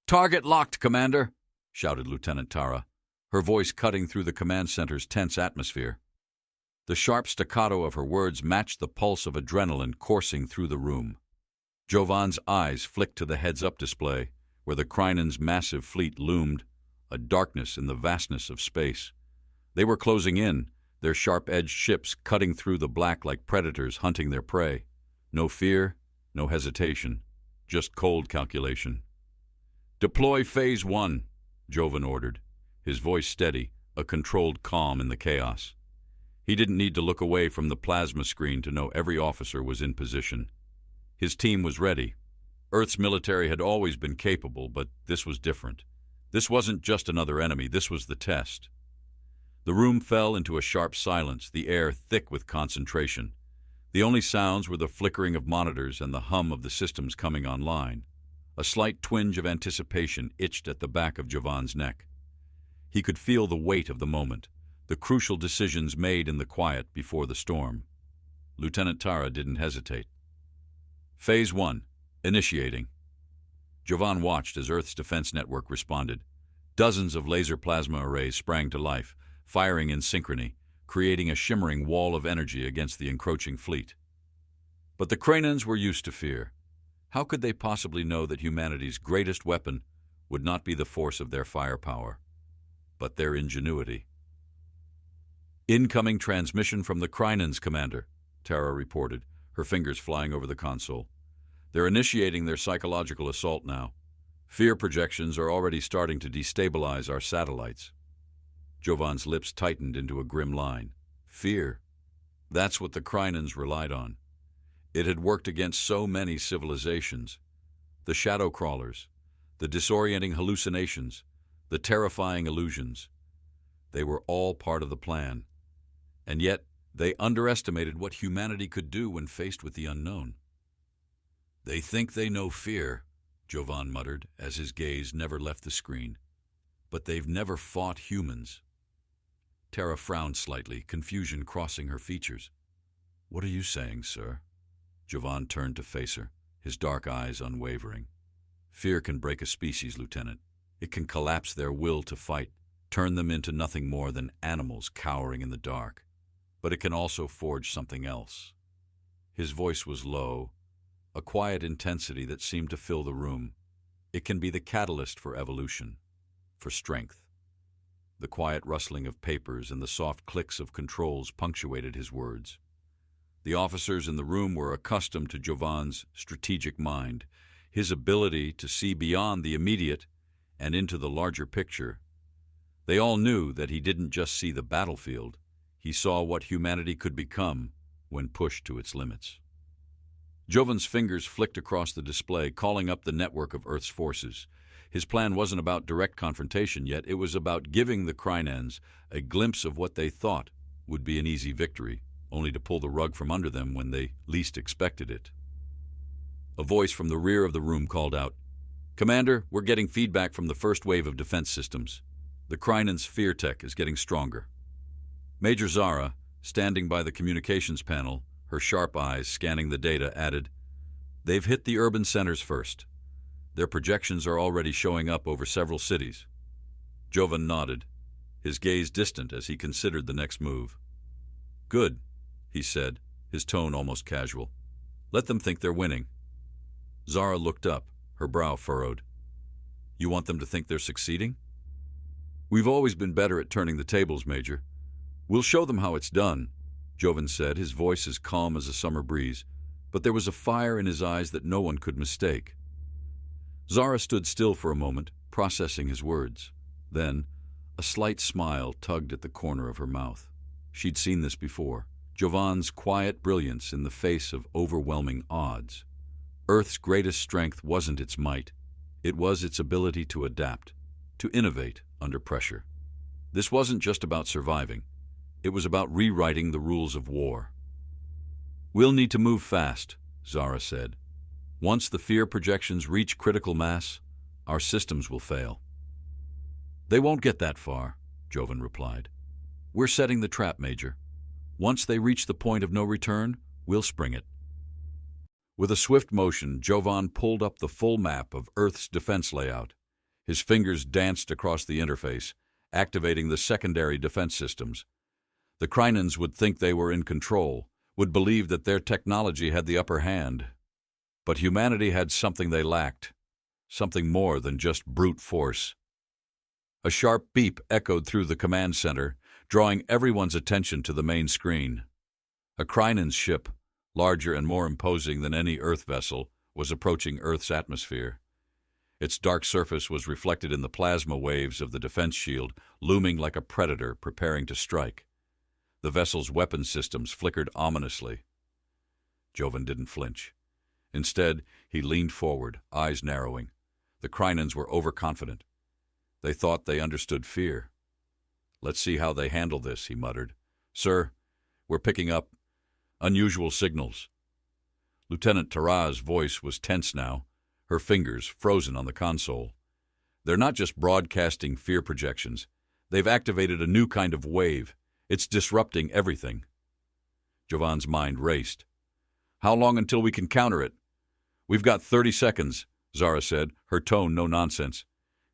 "Target locked, Commander," shouted Lieutenant Tara, her voice cutting through the command center's tense atmosphere. The sharp staccato of her words matched the pulse of adrenaline coursing through the room. Jovan's eyes flicked to the heads-up display, where the Krynan's massive fleet loomed, a darkness in the vastness of space. They were closing in, their sharp-edged ships cutting through the black like predators hunting their prey. No fear, no hesitation, just cold calculation. "Deploy Phase 1, Jovan ordered, his voice steady, a controlled calm in the chaos. He didn't need to look away from the plasma screen to know every officer was in position. His team was ready. Earth's military had always been capable, but this was different. This wasn't just another enemy, this was the test. The room fell into a sharp silence, the air thick with concentration. The only sounds were the flickering of monitors and the hum of the systems coming online. A slight twinge of anticipation itched at the back of Jovan's neck. He could feel the weight of the moment, the crucial decisions made in the quiet before the storm. Lieutenant Tara didn't hesitate. Phase 1, initiating. Jovan watched as Earth's defense network responded. Dozens of laser plasma arrays sprang to life, firing in synchrony, creating a shimmering wall of energy against the encroaching fleet. But the Krynans were used to fear. How could they possibly know that humanity's greatest weapon would not be the force of their firepower, but their ingenuity? "Incoming transmission from the Krynans, Commander," Tara reported, her fingers flying over the console. "They're initiating their psychological assault now. Fear projections are already starting to destabilize our satellites." Jovan's lips tightened into a grim line. Fear. That's what the Krynans relied on. It had worked against so many civilizations. The shadow crawlers, the disorienting hallucinations, the terrifying illusions. They were all part of the plan. And yet, they underestimated what humanity could do when faced with the unknown. "They think they know fear," Jovan muttered, as his gaze never left the screen. "But they've never fought humans." Tara frowned slightly, confusion crossing her features. "What are you saying, sir?" Jovan turned to face her, his dark eyes unwavering. "Fear can break a species, Lieutenant. It can collapse their will to fight, turn them into nothing more than animals cowering in the dark. But it can also forge something else." His voice was low, a quiet intensity that seemed to fill the room. "It can be the catalyst for evolution, for strength." The quiet rustling of papers and the soft clicks of controls punctuated his words. The officers in the room were accustomed to Jovan's strategic mind, his ability to see beyond the immediate and into the larger picture. They all knew that he didn't just see the battlefield, he saw what humanity could become when pushed to its limits. Jovan's fingers flicked across the display, calling up the network of Earth's forces. His plan wasn't about direct confrontation yet, it was about giving the Krynans a glimpse of what they thought would be an easy victory, only to pull the rug from under them when they least expected it. A voice from the rear of the room called out, "Commander, we're getting feedback from the first wave of defense systems. The Krynans' fear tech is getting stronger." Major Zara, standing by the communications panel, her sharp eyes scanning the data, added, "They've hit the urban centers first. Their projections are already showing up over several cities." Jovan nodded, his gaze distant as he considered the next move. "Good," he said, his tone almost casual. "Let them think they're winning." Zara looked up, her brow furrowed. "You want them to think they're succeeding?" "We've always been better at turning the tables, Major. We'll show them how it's done," Jovan said, his voice as calm as a summer breeze, but there was a fire in his eyes that no one could mistake. Zara stood still for a moment, processing his words. Then, a slight smile tugged at the corner of her mouth. She'd seen this before, Jovan's quiet brilliance in the face of overwhelming odds. Earth's greatest strength wasn't its might. It was its ability to adapt, to innovate under pressure. This wasn't just about surviving. It was about rewriting the rules of war. "We'll need to move fast," Zara said. "Once the fear projections reach critical mass, our systems will fail." "They won't get that far," Jovan replied. "We're setting the trap, Major. Once they reach the point of no return, we'll spring it." With a swift motion, Jovan pulled up the full map of Earth's defense layout. His fingers danced across the interface, activating the secondary defense systems. The Krynans would think they were in control, would believe that their technology had the upper hand. But humanity had something they lacked, something more than just brute force. A sharp beep echoed through the command center, drawing everyone's attention to the main screen. A Krynan's ship, larger and more imposing than any Earth vessel, was approaching Earth's atmosphere. Its dark surface was reflected in the plasma waves of the defense shield, looming like a predator preparing to strike. The vessel's weapon systems flickered ominously. Jovan didn't flinch. Instead, he leaned forward, eyes narrowing. The Krynans were overconfident. They thought they understood fear. "Let's see how they handle this," he muttered. "Sir, we're picking up unusual signals." Lieutenant Tara's voice was tense now, her fingers frozen on the console. "They're not just broadcasting fear projections. They've activated a new kind of wave. It's disrupting everything." Jovan's mind raced. "How long until we can counter it?" "We've got 30 seconds, Zara said, her tone no nonsense.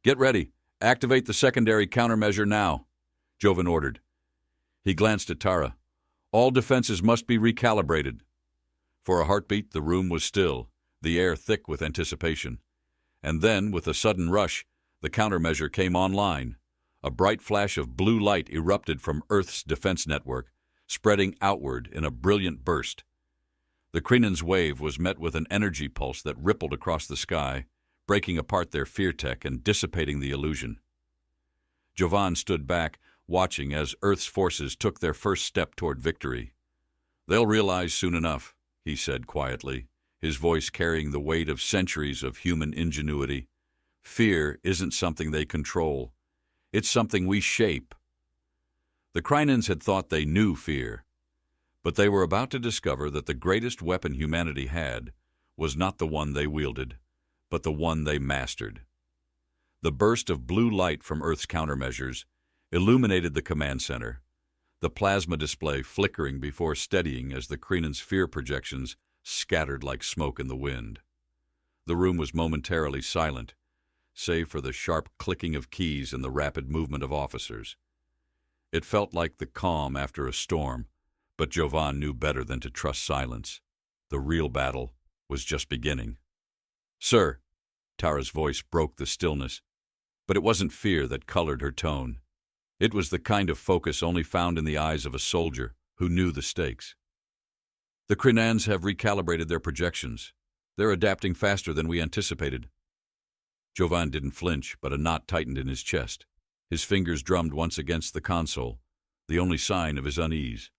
"Get ready. Activate the secondary countermeasure now," Jovan ordered. He glanced at Tara. "All defenses must be recalibrated." For a heartbeat, the room was still, the air thick with anticipation. And then, with a sudden rush, the countermeasure came online. A bright flash of blue light erupted from Earth's defense network, spreading outward in a brilliant burst. The Krynan's wave was met with an energy pulse that rippled across the sky, breaking apart their fear tech and dissipating the illusion. Jovan stood back, watching as Earth's forces took their first step toward victory. "They'll realize soon enough," he said quietly, his voice carrying the weight of centuries of human ingenuity. "Fear isn't something they control. It's something we shape." The Krynans had thought they knew fear, but they were about to discover that the greatest weapon humanity had was not the one they wielded, but the one they mastered. The burst of blue light from Earth's countermeasures illuminated the command center, the plasma display flickering before steadying as the Krynan's fear projections scattered like smoke in the wind. The room was momentarily silent, save for the sharp clicking of keys and the rapid movement of officers. It felt like the calm after a storm, but Jovan knew better than to trust silence. The real battle was just beginning. "Sir," Tara's voice broke the stillness, but it wasn't fear that colored her tone. It was the kind of focus only found in the eyes of a soldier who knew the stakes. "The Krynans have recalibrated their projections. They're adapting faster than we anticipated." Jovan didn't flinch, but a knot tightened in his chest. His fingers drummed once against the console, the only sign of his unease.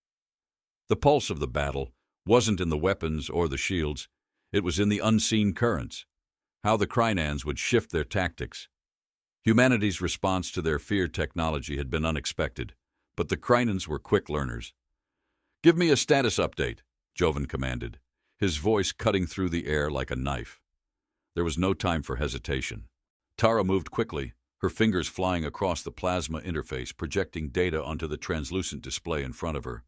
The pulse of the battle wasn't in the weapons or the shields. It was in the unseen currents, how the Krynans would shift their tactics. Humanity's response to their fear technology had been unexpected, but the Krynans were quick learners. "Give me a status update," Jovan commanded, his voice cutting through the air like a knife. There was no time for hesitation. Tara moved quickly, her fingers flying across the plasma interface, projecting data onto the translucent display in front of her.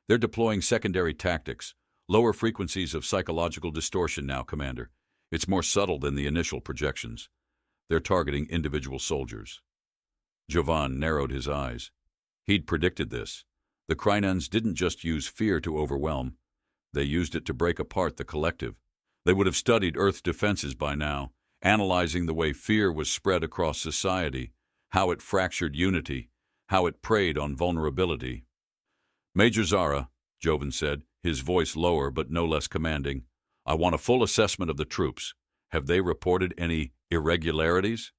"They're deploying secondary tactics, lower frequencies of psychological distortion now, Commander. It's more subtle than the initial projections. They're targeting individual soldiers." Jovan narrowed his eyes. He'd predicted this. The Krynans didn't just use fear to overwhelm. They used it to break apart the collective. They would have studied Earth's defenses by now, analyzing the way fear was spread across society, how it fractured unity, how it preyed on vulnerability. "Major Zara," Jovan said, his voice lower but no less commanding, "I want a full assessment of the troops. Have they reported any irregularities?"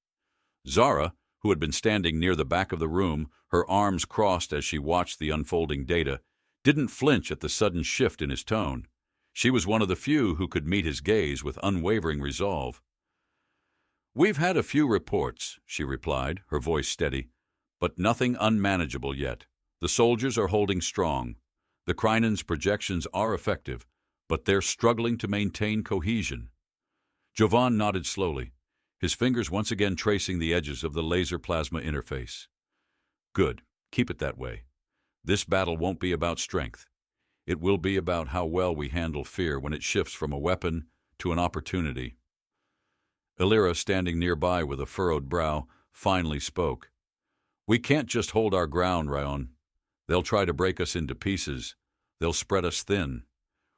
Zara, who had been standing near the back of the room, her arms crossed as she watched the unfolding data, didn't flinch at the sudden shift in his tone. She was one of the few who could meet his gaze with unwavering resolve. "We've had a few reports," she replied, her voice steady, "but nothing unmanageable yet. The soldiers are holding strong. The Krynans' projections are effective, but they're struggling to maintain cohesion." Jovan nodded slowly, his fingers once again tracing the edges of the laser plasma interface. "Good. Keep it that way. This battle won't be about strength. It will be about how well we handle fear when it shifts from a weapon to an opportunity." Illyra, standing nearby with a furrowed brow, finally spoke. "We can't just hold our ground, Ryan. They'll try to break us into pieces. They'll spread us thin.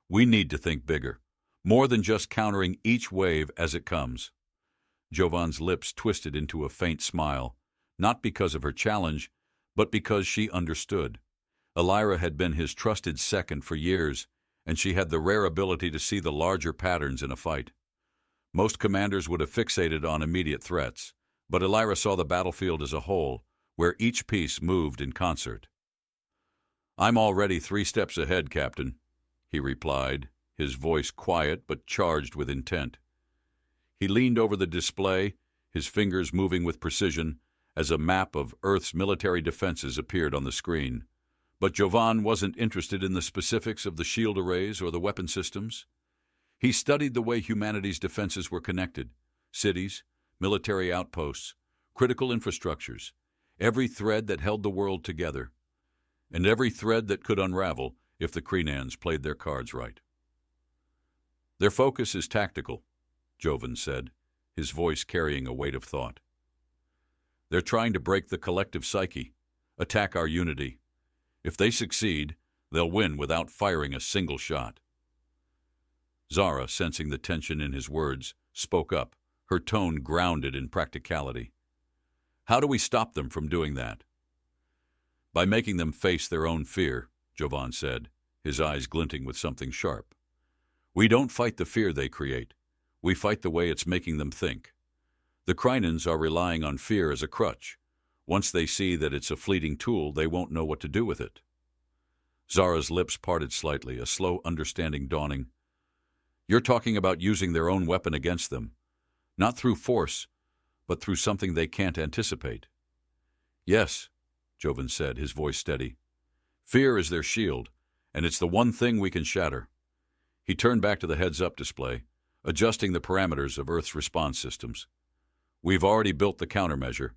We need to think bigger, more than just countering each wave as it comes." Jovan's lips twisted into a faint smile, not because of her challenge, but because she understood. Illyra had been his trusted second for years, and she had the rare ability to see the larger patterns in a fight. Most commanders would have fixated on immediate threats, but Illyra saw the battlefield as a whole, where each piece moved in concert. "I'm already 3 steps ahead, Captain," he replied, his voice quiet but charged with intent. He leaned over the display, his fingers moving with precision, as a map of Earth's military defenses appeared on the screen. But Jovan wasn't interested in the specifics of the shield arrays or the weapon systems. He studied the way humanity's defenses were connected: cities, military outposts, critical infrastructures, every thread that held the world together, and every thread that could unravel if the Krenans played their cards right. "Their focus is tactical," Jovan said, his voice carrying a weight of thought. "They're trying to break the collective psyche, attack our unity. If they succeed, they'll win without firing a single shot." Zara, sensing the tension in his words, spoke up, her tone grounded in practicality. "How do we stop them from doing that?" "By making them face their own fear," Jovan said, his eyes glinting with something sharp. "We don't fight the fear they create. We fight the way it's making them think. The Krenans are relying on fear as a crutch. Once they see that it's a fleeting tool, they won't know what to do with it." Zara's lips parted slightly, a slow understanding dawning. "You're talking about using their own weapon against them, not through force, but through something they can't anticipate." "Yes," Jovan said, his voice steady. "Fear is their shield, and it's the one thing we can shatter." He turned back to the heads-up display, adjusting the parameters of Earth's response systems. "We've already built the countermeasure.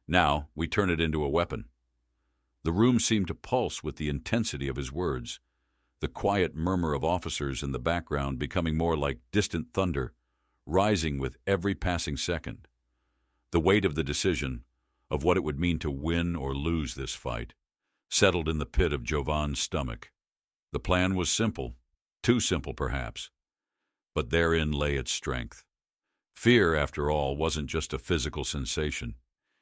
Now we turn it into a weapon." The room seemed to pulse with the intensity of his words, the quiet murmur of officers in the background becoming more like distant thunder, rising with every passing second. The weight of the decision, of what it would mean to win or lose this fight, settled in the pit of Jovan's stomach. The plan was simple, too simple perhaps, but therein lay its strength. Fear, after all, wasn't just a physical sensation.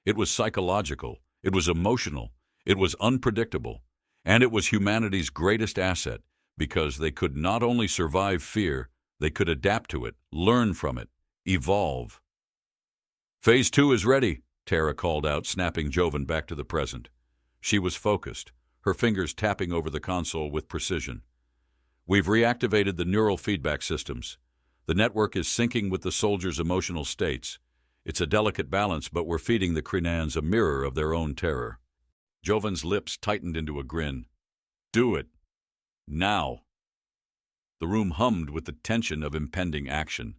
It was psychological, it was emotional, it was unpredictable, and it was humanity's greatest asset, because they could not only survive fear, they could adapt to it, learn from it, evolve. "Phase 2 is ready," Tara called out, snapping Jovan back to the present. She was focused, her fingers tapping over the console with precision. "We've reactivated the neural feedback systems. The network is syncing with the soldiers' emotional states. It's a delicate balance, but we're feeding the Krenans a mirror of their own terror." Jovan's lips tightened into a grin. "Do it. Now." The room hummed with the tension of impending action.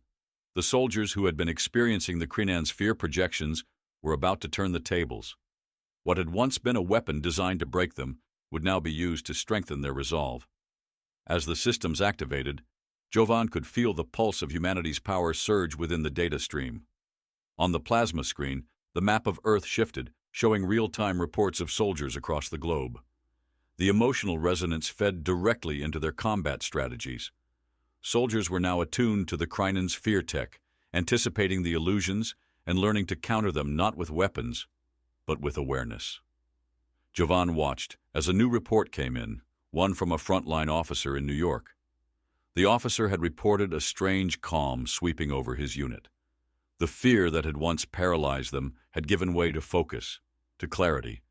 The soldiers who had been experiencing the Krenans' fear projections were about to turn the tables. What had once been a weapon designed to break them would now be used to strengthen their resolve. As the systems activated, Jovan could feel the pulse of humanity's power surge within the data stream. On the plasma screen, the map of Earth shifted, showing real-time reports of soldiers across the globe. The emotional resonance fed directly into their combat strategies. Soldiers were now attuned to the Krenans' fear tech, anticipating the illusions and learning to counter them not with weapons, but with awareness. Jovan watched as a new report came in, one from a frontline officer in New York. The officer had reported a strange calm sweeping over his unit. The fear that had once paralyzed them had given way to focus, to clarity.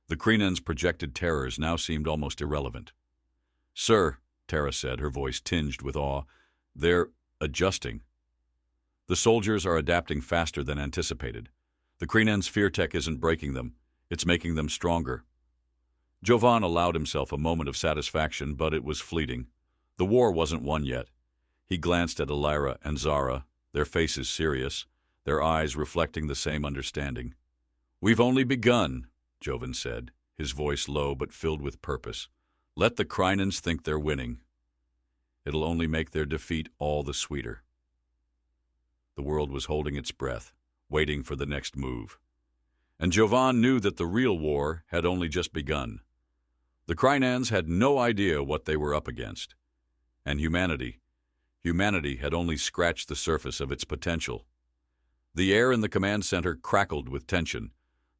The Krenans' projected terrors now seemed almost irrelevant. "Sir," Tara said, her voice tinged with awe, "they're adjusting. The soldiers are adapting faster than anticipated. The Krenans' fear tech isn't breaking them, it's making them stronger." Jovan allowed himself a moment of satisfaction, but it was fleeting. The war wasn't won yet. He glanced at Illyra and Zara, their faces serious, their eyes reflecting the same understanding. "We've only begun," Jovan said, his voice low but filled with purpose. "Let the Krenans think they're winning. It'll only make their defeat all the sweeter." The world was holding its breath, waiting for the next move. And Jovan knew that the real war had only just begun. The Krynans had no idea what they were up against. And humanity had only scratched the surface of its potential. The air in the command center crackled with tension,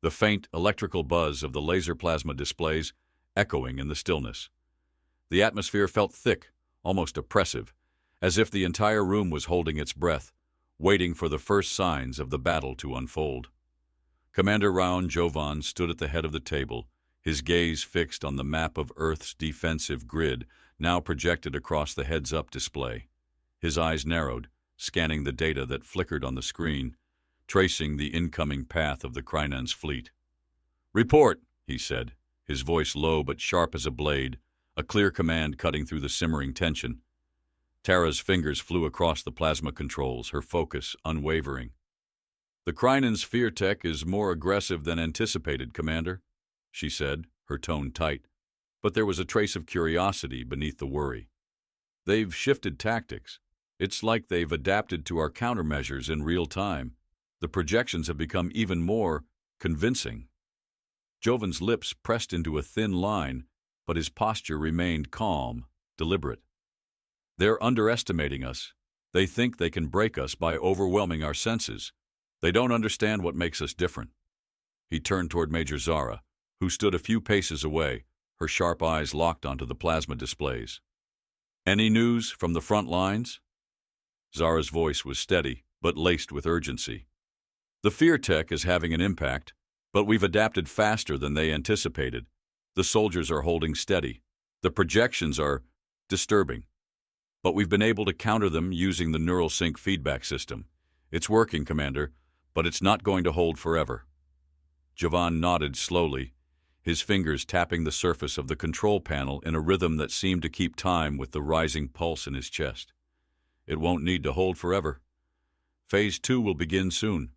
the faint electrical buzz of the laser plasma displays echoing in the stillness. The atmosphere felt thick, almost oppressive, as if the entire room was holding its breath, waiting for the first signs of the battle to unfold. Commander Raon Jovan stood at the head of the table, his gaze fixed on the map of Earth's defensive grid now projected across the heads-up display. His eyes narrowed, scanning the data that flickered on the screen, tracing the incoming path of the Krynan's fleet. "Report," he said, his voice low but sharp as a blade, a clear command cutting through the simmering tension. Tara's fingers flew across the plasma controls, her focus unwavering. "The Krynan's fear tech is more aggressive than anticipated, Commander," she said, her tone tight. But there was a trace of curiosity beneath the worry. "They've shifted tactics. It's like they've adapted to our countermeasures in real time. The projections have become even more convincing." Jovan's lips pressed into a thin line, but his posture remained calm, deliberate. "They're underestimating us. They think they can break us by overwhelming our senses. They don't understand what makes us different." He turned toward Major Zara, who stood a few paces away, her sharp eyes locked onto the plasma displays. "Any news from the front lines?" Zara's voice was steady, but laced with urgency. "The fear tech is having an impact, but we've adapted faster than they anticipated. The soldiers are holding steady. The projections are disturbing. But we've been able to counter them using the neural sync feedback system. It's working, Commander, but it's not going to hold forever." Jovan nodded slowly, his fingers tapping the surface of the control panel in a rhythm that seemed to keep time with the rising pulse in his chest. "It won't need to hold forever. Phase 2 will begin soon."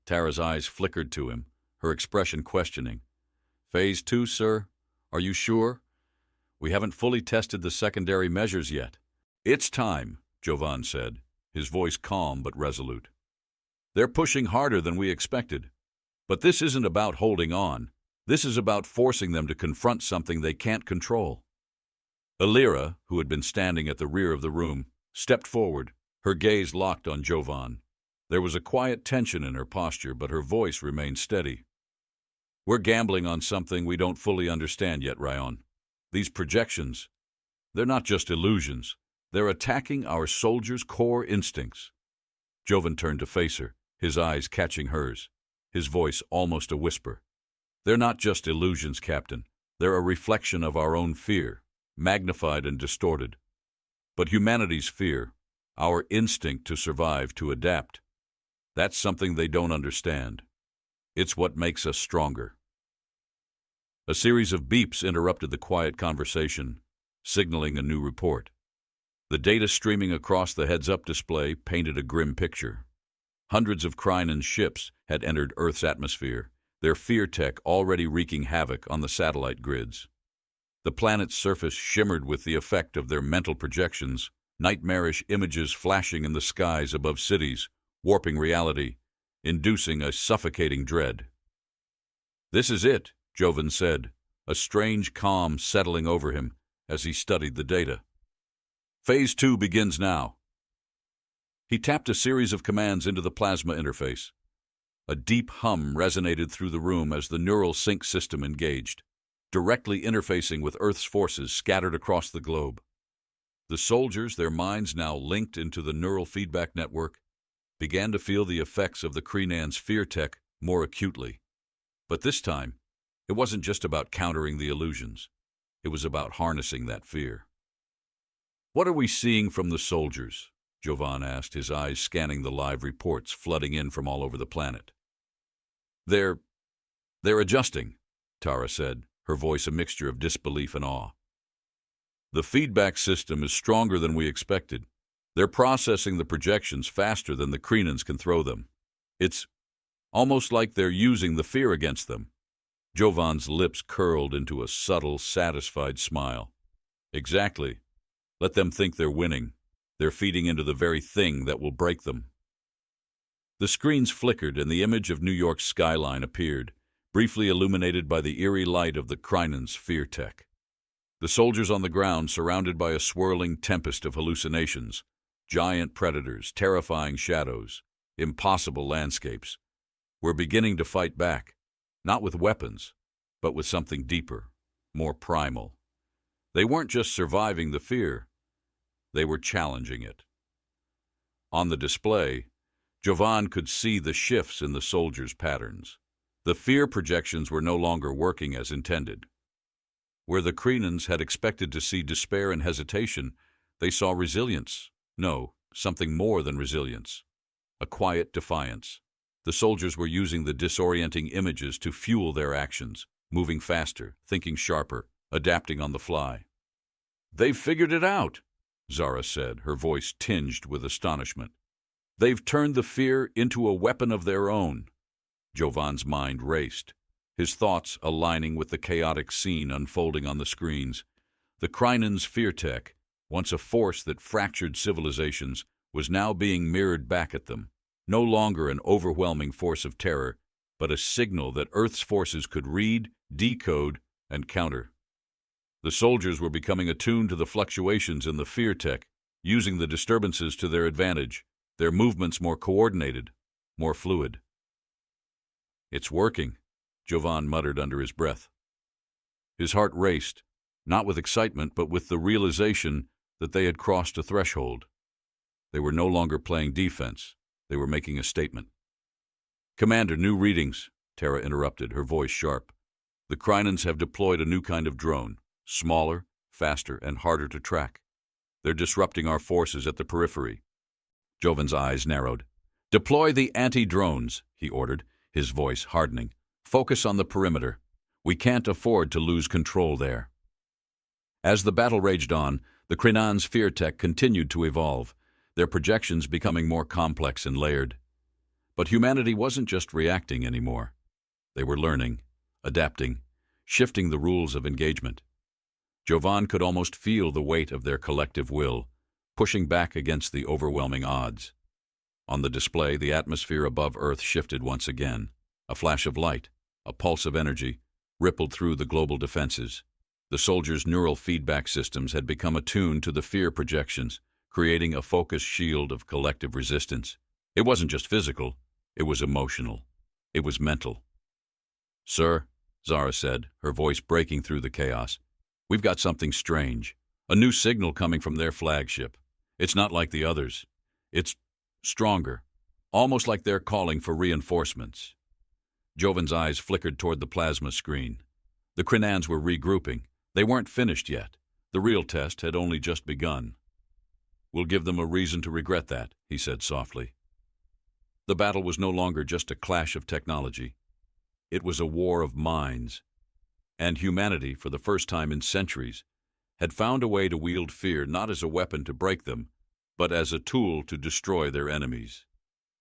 Tara's eyes flickered to him, her expression questioning. "Phase 2, sir? Are you sure? We haven't fully tested the secondary measures yet." "It's time," Jovan said, his voice calm but resolute. "They're pushing harder than we expected. But this isn't about holding on. This is about forcing them to confront something they can't control." Alira, who had been standing at the rear of the room, stepped forward, her gaze locked on Jovan. There was a quiet tension in her posture, but her voice remained steady. "We're gambling on something we don't fully understand yet, Raon. These projections, they're not just illusions. They're attacking our soldiers' core instincts." Jovan turned to face her, his eyes catching hers, his voice almost a whisper. "They're not just illusions, Captain. They're a reflection of our own fear, magnified and distorted. But humanity's fear, our instinct to survive, to adapt, that's something they don't understand. It's what makes us stronger." A series of beeps interrupted the quiet conversation, signaling a new report. The data streaming across the heads-up display painted a grim picture. Hundreds of Krynan ships had entered Earth's atmosphere, their fear tech already wreaking havoc on the satellite grids. The planet's surface shimmered with the effect of their mental projections, nightmarish images flashing in the skies above cities, warping reality, inducing a suffocating dread. "This is it," Jovan said, a strange calm settling over him as he studied the data. "Phase 2 begins now." He tapped a series of commands into the plasma interface. A deep hum resonated through the room as the neural sync system engaged, directly interfacing with Earth's forces scattered across the globe. The soldiers, their minds now linked into the neural feedback network, began to feel the effects of the Krynan's fear tech more acutely. But this time, it wasn't just about countering the illusions. It was about harnessing that fear. "What are we seeing from the soldiers?" Jovan asked, his eyes scanning the live reports flooding in from all over the planet. They're adjusting," Tara said, her voice a mixture of disbelief and awe. "The feedback system is stronger than we expected. They're processing the projections faster than the Krynans can throw them. It's almost like they're using the fear against them." Jovan's lips curled into a subtle, satisfied smile. "Exactly. Let them think they're winning. They're feeding into the very thing that will break them." The screens flickered and the image of New York's skyline appeared, briefly illuminated by the eerie light of the Krynan's fear tech. The soldiers on the ground, surrounded by a swirling tempest of hallucinations, giant predators, terrifying shadows, impossible landscapes, were beginning to fight back, not with weapons, but with something deeper, more primal. They weren't just surviving the fear, they were challenging it. On the display, Jovan could see the shifts in the soldiers' patterns. The fear projections were no longer working as intended. Where the Krynans had expected to see despair and hesitation, they saw resilience. No, something more than resilience. A quiet defiance. The soldiers were using the disorienting images to fuel their actions, moving faster, thinking sharper, adapting on the fly. "They've figured it out," Zara said, her voice tinged with astonishment. "They've turned the fear into a weapon of their own." Jovan's mind raced, his thoughts aligning with the chaotic scene unfolding on the screens. The Krynan's fear tech, once a force that fractured civilizations, was now being mirrored back at them. No longer an overwhelming force of terror, but a signal that Earth's forces could read, decode, and counter. The soldiers were becoming attuned to the fluctuations in the fear tech, using the disturbances to their advantage, their movements more coordinated, more fluid. "It's working," Jovan muttered under his breath. His heart raced, not with excitement, but with the realization that they had crossed a threshold. They were no longer playing defense. They were making a statement. "Commander, new readings," Tara interrupted, her voice sharp. "The Krynans have deployed a new kind of drone, smaller, faster, and harder to track. They're disrupting our forces at the periphery." Jovan's eyes narrowed. "Deploy the anti-drones," he ordered, his voice hardening. "Focus on the perimeter. We can't afford to lose control there." As the battle raged on, the Krynan's fear tech continued to evolve, their projections becoming more complex and layered. But humanity wasn't just reacting anymore. They were learning, adapting, shifting the rules of engagement. Jovan could almost feel the weight of their collective will, pushing back against the overwhelming odds. On the display, the atmosphere above Earth shifted once again. A flash of light, a pulse of energy, rippled through the global defenses. The soldiers' neural feedback systems had become attuned to the fear projections, creating a focused shield of collective resistance. It wasn't just physical, it was emotional. It was mental. "Sir," Zara said, her voice breaking through the chaos, "we've got something strange. A new signal coming from their flagship. It's not like the others. It's stronger, almost like they're calling for reinforcements." Jovan's eyes flickered toward the plasma screen. The Krynans were regrouping. They weren't finished yet. The real test had only just begun. "We'll give them a reason to regret that," he said softly. The battle was no longer just a clash of technology. It was a war of minds. And humanity, for the first time in centuries, had found a way to wield fear not as a weapon to break them, but as a tool to destroy their enemies.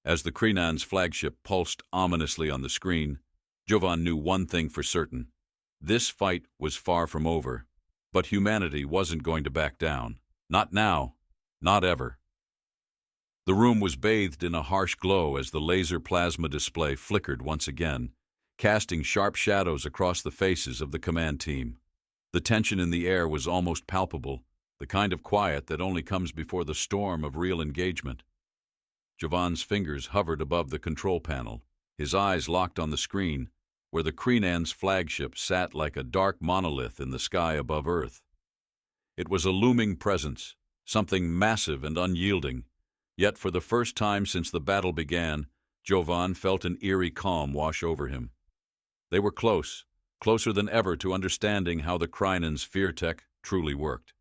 As the Krynan's flagship pulsed ominously on the screen, Jovan knew one thing for certain. This fight was far from over, but humanity wasn't going to back down. Not now, not ever. The room was bathed in a harsh glow as the laser plasma display flickered once again, casting sharp shadows across the faces of the command team. The tension in the air was almost palpable, the kind of quiet that only comes before the storm of real engagement. Jovan's fingers hovered above the control panel, his eyes locked on the screen, where the Krynan's flagship sat like a dark monolith in the sky above Earth. It was a looming presence, something massive and unyielding, yet for the first time since the battle began, Jovan felt an eerie calm wash over him. They were close, closer than ever to understanding how the Krynan's fear tech truly worked.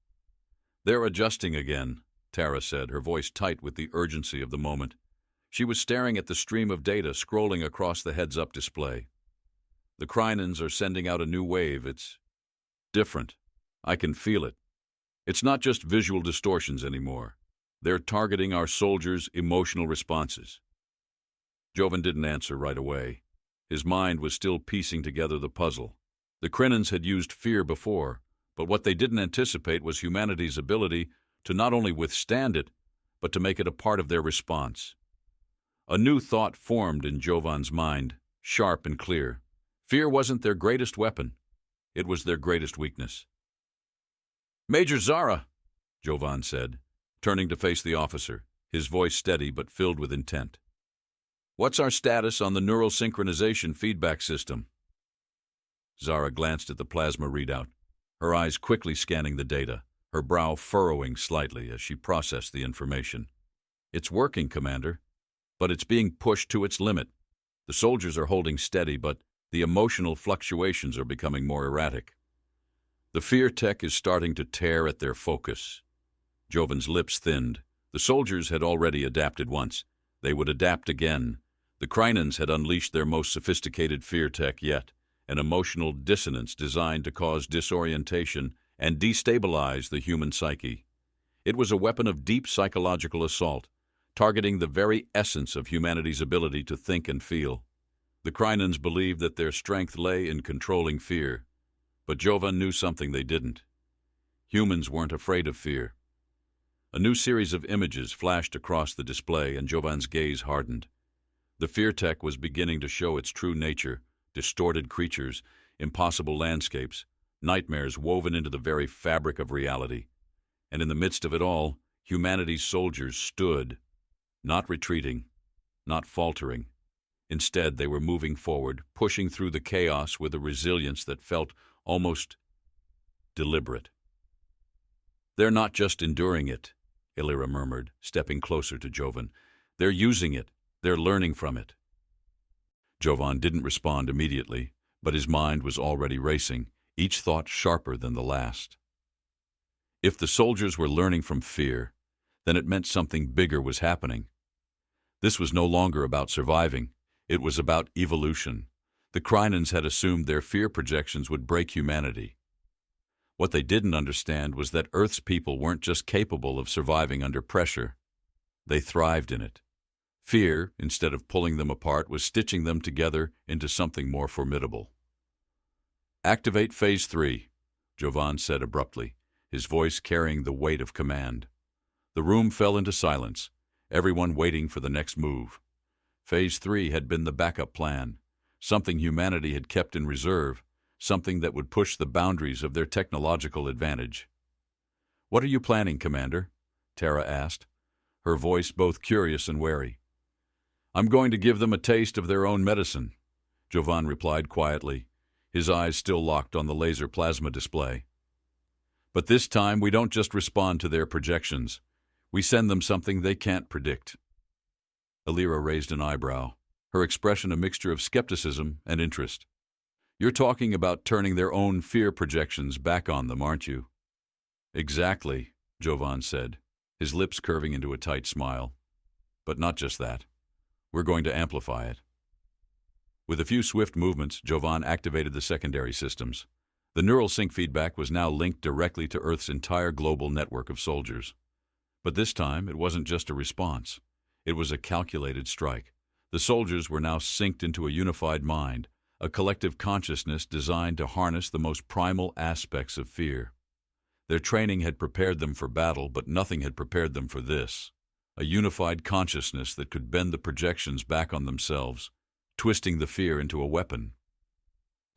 "They're adjusting again," Tara said, her voice tight with the urgency of the moment. She was staring at the stream of data scrolling across the heads-up display. "The Krynans are sending out a new wave. It's different. I can feel it. It's not just visual distortions anymore. They're targeting our soldiers' emotional responses." Jovan didn't answer right away. His mind was still piecing together the puzzle. The Krynans had used fear before, but what they didn't anticipate was humanity's ability to not only withstand it, but to make it a part of their response. A new thought formed in Jovan's mind, sharp and clear. Fear wasn't their greatest weapon. It was their greatest weakness. "Major Zara," Jovan said, turning to face the officer, his voice steady but filled with intent. "What's our status on the neural synchronization feedback system?" Zara glanced at the plasma readout, her eyes quickly scanning the data, her brow furrowing slightly as she processed the information. "It's working, Commander, but it's being pushed to its limit. The soldiers are holding steady, but the emotional fluctuations are becoming more erratic. The fear tech is starting to tear at their focus." Jovan's lips thinned. The soldiers had already adapted once. They would adapt again. The Krynans had unleashed their most sophisticated fear tech yet, an emotional dissonance designed to cause disorientation and destabilize the human psyche. It was a weapon of deep psychological assault, targeting the very essence of humanity's ability to think and feel. The Krynans believed that their strength lay in controlling fear, but Jovan knew something they didn't. Humans weren't afraid of fear. A new series of images flashed across the display, and Jovan's gaze hardened. The fear tech was beginning to show its true nature: distorted creatures, impossible landscapes, nightmares woven into the very fabric of reality. And in the midst of it all, humanity's soldiers stood, not retreating, not faltering. Instead, they were moving forward, pushing through the chaos with a resilience that felt almost deliberate. "They're not just enduring it," Illyra murmured, stepping closer to Jovan. "They're using it. They're learning from it." Jovan didn't respond immediately, but his mind was already racing, each thought sharper than the last. If the soldiers were learning from fear, then it meant something bigger was happening. This was no longer about surviving. It was about evolution. The Krynans had assumed their fear projections would break humanity. What they didn't understand was that Earth's people weren't just capable of surviving under pressure. They thrived in it. Fear, instead of pulling them apart, was stitching them together into something more formidable. "Activate Phase 3, Jovan said abruptly, his voice carrying the weight of command. The room fell into silence, everyone waiting for the next move. Phase 3 had been the backup plan, something humanity had kept in reserve, something that would push the boundaries of their technological advantage. "What are you planning, Commander?" Tara asked, her voice both curious and wary. "I'm going to give them a taste of their own medicine," Jovan replied quietly, his eyes still locked on the laser plasma display. "But this time we don't just respond to their projections. We send them something they can't predict." Illyra raised an eyebrow, her expression a mixture of skepticism and interest. "You're talking about turning their own fear projections back on them, aren't you?" "Exactly," Jovan said, his lips curving into a tight smile. "But not just that. We're going to amplify it." With a few swift movements, Jovan activated the secondary systems. The neural sync feedback was now linked directly to Earth's entire global network of soldiers. But this time, it wasn't just a response. It was a calculated strike. The soldiers were now synced into a unified mind, a collective consciousness designed to harness the most primal aspects of fear. Their training had prepared them for battle, but nothing had prepared them for this. A unified consciousness that could bend the projections back on themselves, twisting the fear into a weapon.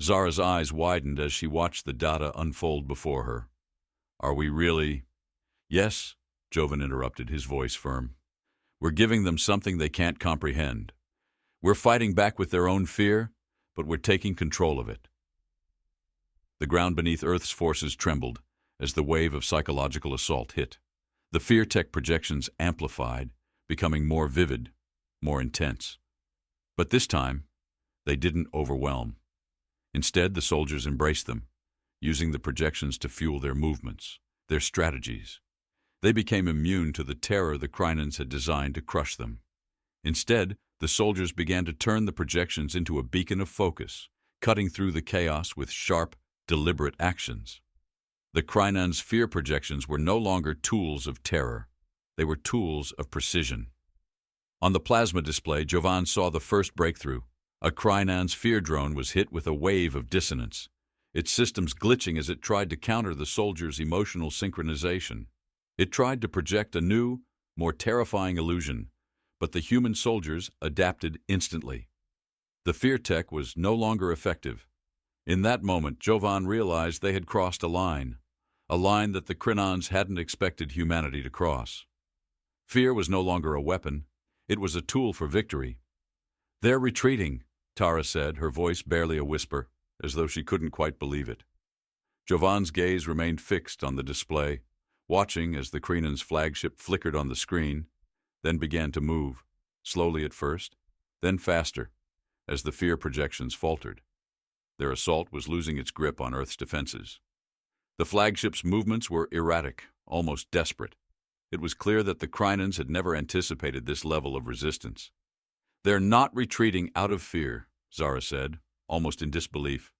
Zara's eyes widened as she watched the data unfold before her. "Are we really—" "Yes," Jovan interrupted, his voice firm. "We're giving them something they can't comprehend. We're fighting back with their own fear, but we're taking control of it." The ground beneath Earth's forces trembled as the wave of psychological assault hit. The fear tech projections amplified, becoming more vivid, more intense. But this time, they didn't overwhelm. Instead, the soldiers embraced them, using the projections to fuel their movements, their strategies. They became immune to the terror the Krynans had designed to crush them. Instead, the soldiers began to turn the projections into a beacon of focus, cutting through the chaos with sharp, deliberate actions. The Krynans' fear projections were no longer tools of terror. They were tools of precision. On the plasma display, Jovan saw the first breakthrough. A Krynan's fear drone was hit with a wave of dissonance, its systems glitching as it tried to counter the soldiers' emotional synchronization. It tried to project a new, more terrifying illusion, But the human soldiers adapted instantly. The fear tech was no longer effective. In that moment, Jovan realized they had crossed a line that the Krynons hadn't expected humanity to cross. Fear was no longer a weapon. It was a tool for victory. "They're retreating," Tara said, her voice barely a whisper, as though she couldn't quite believe it. Jovan's gaze remained fixed on the display, watching as the Krynons' flagship flickered on the screen, then began to move, slowly at first, then faster, as the fear projections faltered. Their assault was losing its grip on Earth's defenses. The flagship's movements were erratic, almost desperate. It was clear that the Krynons had never anticipated this level of resistance. "They're not retreating out of fear," Zara said, almost in disbelief.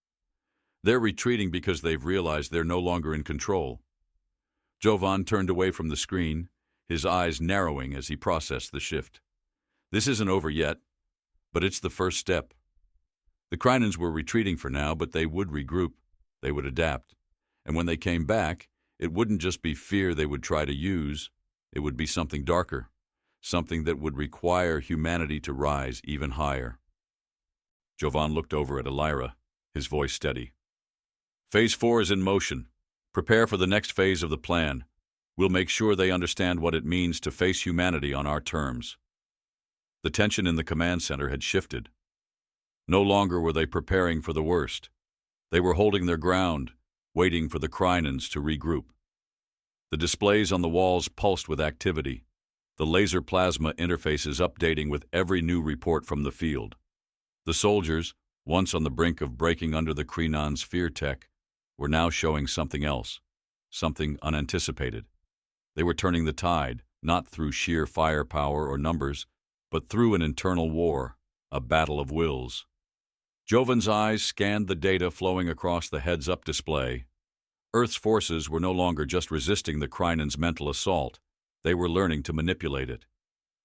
"They're retreating because they've realized they're no longer in control." Jovan turned away from the screen, his eyes narrowing as he processed the shift. This isn't over yet, but it's the first step. The Krynons were retreating for now, but they would regroup, they would adapt, and when they came back, it wouldn't just be fear they would try to use, it would be something darker, something that would require humanity to rise even higher. Jovan looked over at Elira, his voice steady. "Phase 4 is in motion. Prepare for the next phase of the plan. We'll make sure they understand what it means to face humanity on our terms." The tension in the command center had shifted. No longer were they preparing for the worst. They were holding their ground, waiting for the Krynons to regroup. The displays on the walls pulsed with activity, the laser plasma interfaces updating with every new report from the field. The soldiers, once on the brink of breaking under the Krynons' fear tech, were now showing something else, something unanticipated. They were turning the tide, not through sheer firepower or numbers, but through an internal war, a battle of wills. Jovan's eyes scanned the data flowing across the heads-up display. Earth's forces were no longer just resisting the Krynons' mental assault. They were learning to manipulate it.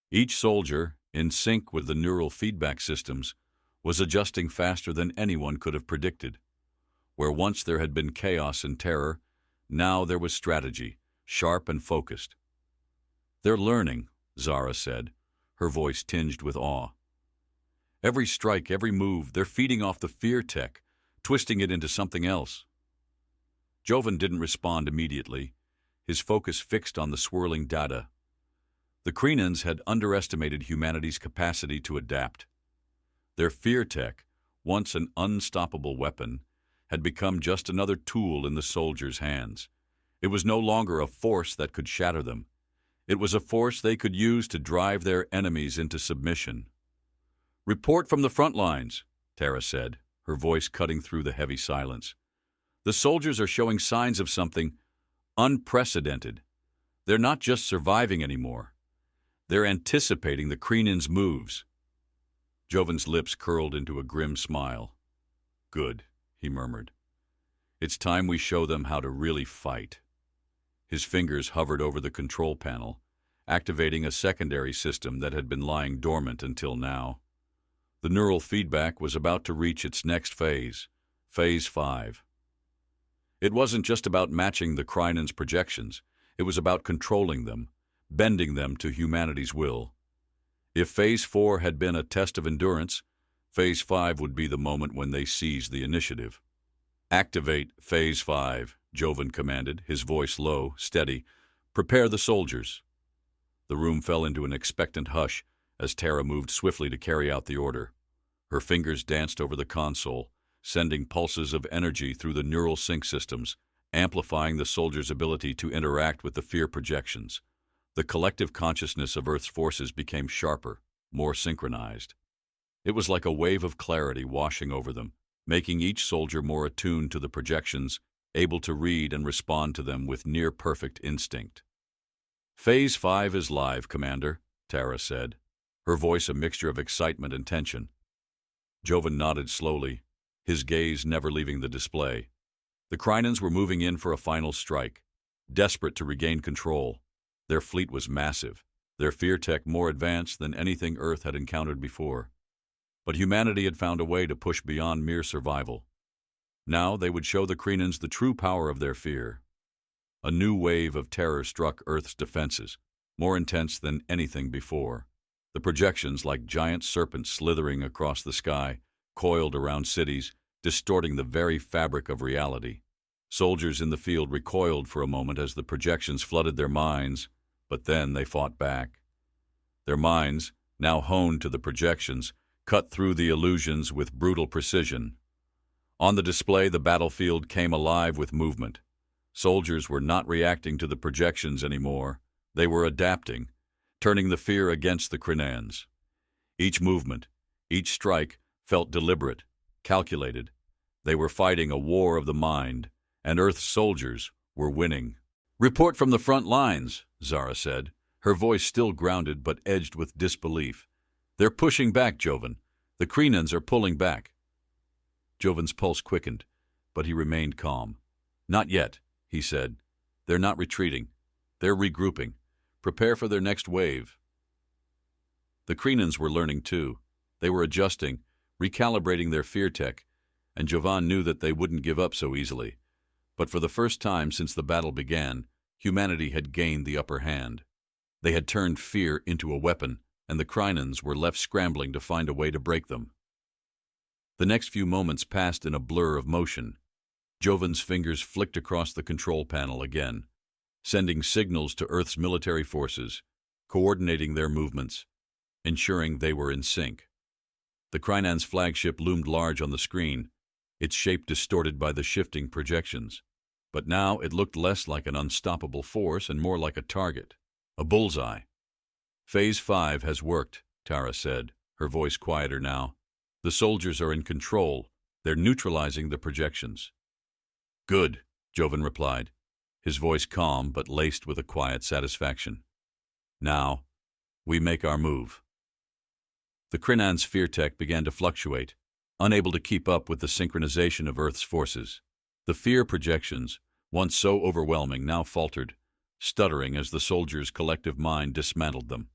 Each soldier, in sync with the neural feedback systems, was adjusting faster than anyone could have predicted. Where once there had been chaos and terror, now there was strategy, sharp and focused. "They're learning," Zara said, her voice tinged with awe. "Every strike, every move, they're feeding off the fear tech, twisting it into something else." Jovan didn't respond immediately, his focus fixed on the swirling data. The Krynons had underestimated humanity's capacity to adapt. Their fear tech, once an unstoppable weapon, had become just another tool in the soldiers' hands. It was no longer a force that could shatter them. It was a force they could use to drive their enemies into submission. "Report from the front lines," Tara said, her voice cutting through the heavy silence. "The soldiers are showing signs of something unprecedented. They're not just surviving anymore. They're anticipating the Krynons' moves." Jovan's lips curled into a grim smile. "Good," he murmured. "It's time we show them how to really fight." His fingers hovered over the control panel, activating a secondary system that had been lying dormant until now. The neural feedback was about to reach its next phase, Phase 5. It wasn't just about matching the Krynons' projections, it was about controlling them, bending them to humanity's will. If Phase 4 had been a test of endurance, Phase 5 would be the moment when they seized the initiative. "Activate Phase 5, Jovan commanded, his voice low, steady. "Prepare the soldiers." The room fell into an expectant hush as Tara moved swiftly to carry out the order. Her fingers danced over the console, sending pulses of energy through the neural sync systems, amplifying the soldiers' ability to interact with the fear projections. The collective consciousness of Earth's forces became sharper, more synchronized. It was like a wave of clarity washing over them, making each soldier more attuned to the projections, able to read and respond to them with near-perfect instinct. "Phase 5 is live, Commander," Tara said, her voice a mixture of excitement and tension. Jovan nodded slowly, his gaze never leaving the display. The Krynons were moving in for a final strike, desperate to regain control. Their fleet was massive, their fear tech more advanced than anything Earth had encountered before. But humanity had found a way to push beyond mere survival. Now they would show the Krynons the true power of their fear. A new wave of terror struck Earth's defenses, more intense than anything before. The projections, like giant serpents slithering across the sky, coiled around cities, distorting the very fabric of reality. Soldiers in the field recoiled for a moment as the projections flooded their minds, but then they fought back. Their minds, now honed to the projections, cut through the illusions with brutal precision. On the display, the battlefield came alive with movement. Soldiers were not reacting to the projections anymore. They were adapting, turning the fear against the Crinans. Each movement, each strike felt deliberate, calculated. They were fighting a war of the mind, and Earth's soldiers were winning. "Report from the front lines," Zara said, her voice still grounded but edged with disbelief. "They're pushing back, Jovan. The Crinans are pulling back." Jovan's pulse quickened, but he remained calm. "Not yet," he said. "They're not retreating. They're regrouping. Prepare for their next wave." The Crinans were learning too. They were adjusting, recalibrating their fear tech, and Jovan knew that they wouldn't give up so easily. But for the first time since the battle began, humanity had gained the upper hand. They had turned fear into a weapon, and the Crinans were left scrambling to find a way to break them. The next few moments passed in a blur of motion. Jovan's fingers flicked across the control panel again, sending signals to Earth's military forces, coordinating their movements, ensuring they were in sync. The Crinan's flagship loomed large on the screen, its shape distorted by the shifting projections. But now it looked less like an unstoppable force and more like a target, a bullseye. "Phase 5 has worked," Tara said, her voice quieter now. "The soldiers are in control. They're neutralizing the projections." "Good," Jovan replied, his voice calm but laced with a quiet satisfaction. "Now, we make our move." The Crinan's fear tech began to fluctuate, unable to keep up with the synchronization of Earth's forces. The fear projections, once so overwhelming, now faltered, stuttering as the soldiers' collective mind dismantled them,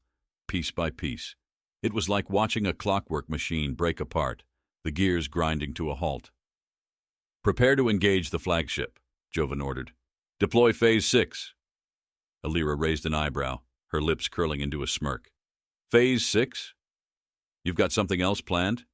piece by piece. It was like watching a clockwork machine break apart, the gears grinding to a halt. "Prepare to engage the flagship," Jovan ordered. "Deploy Phase 6. Alira raised an eyebrow, her lips curling into a smirk. "Phase 6? You've got something else planned?"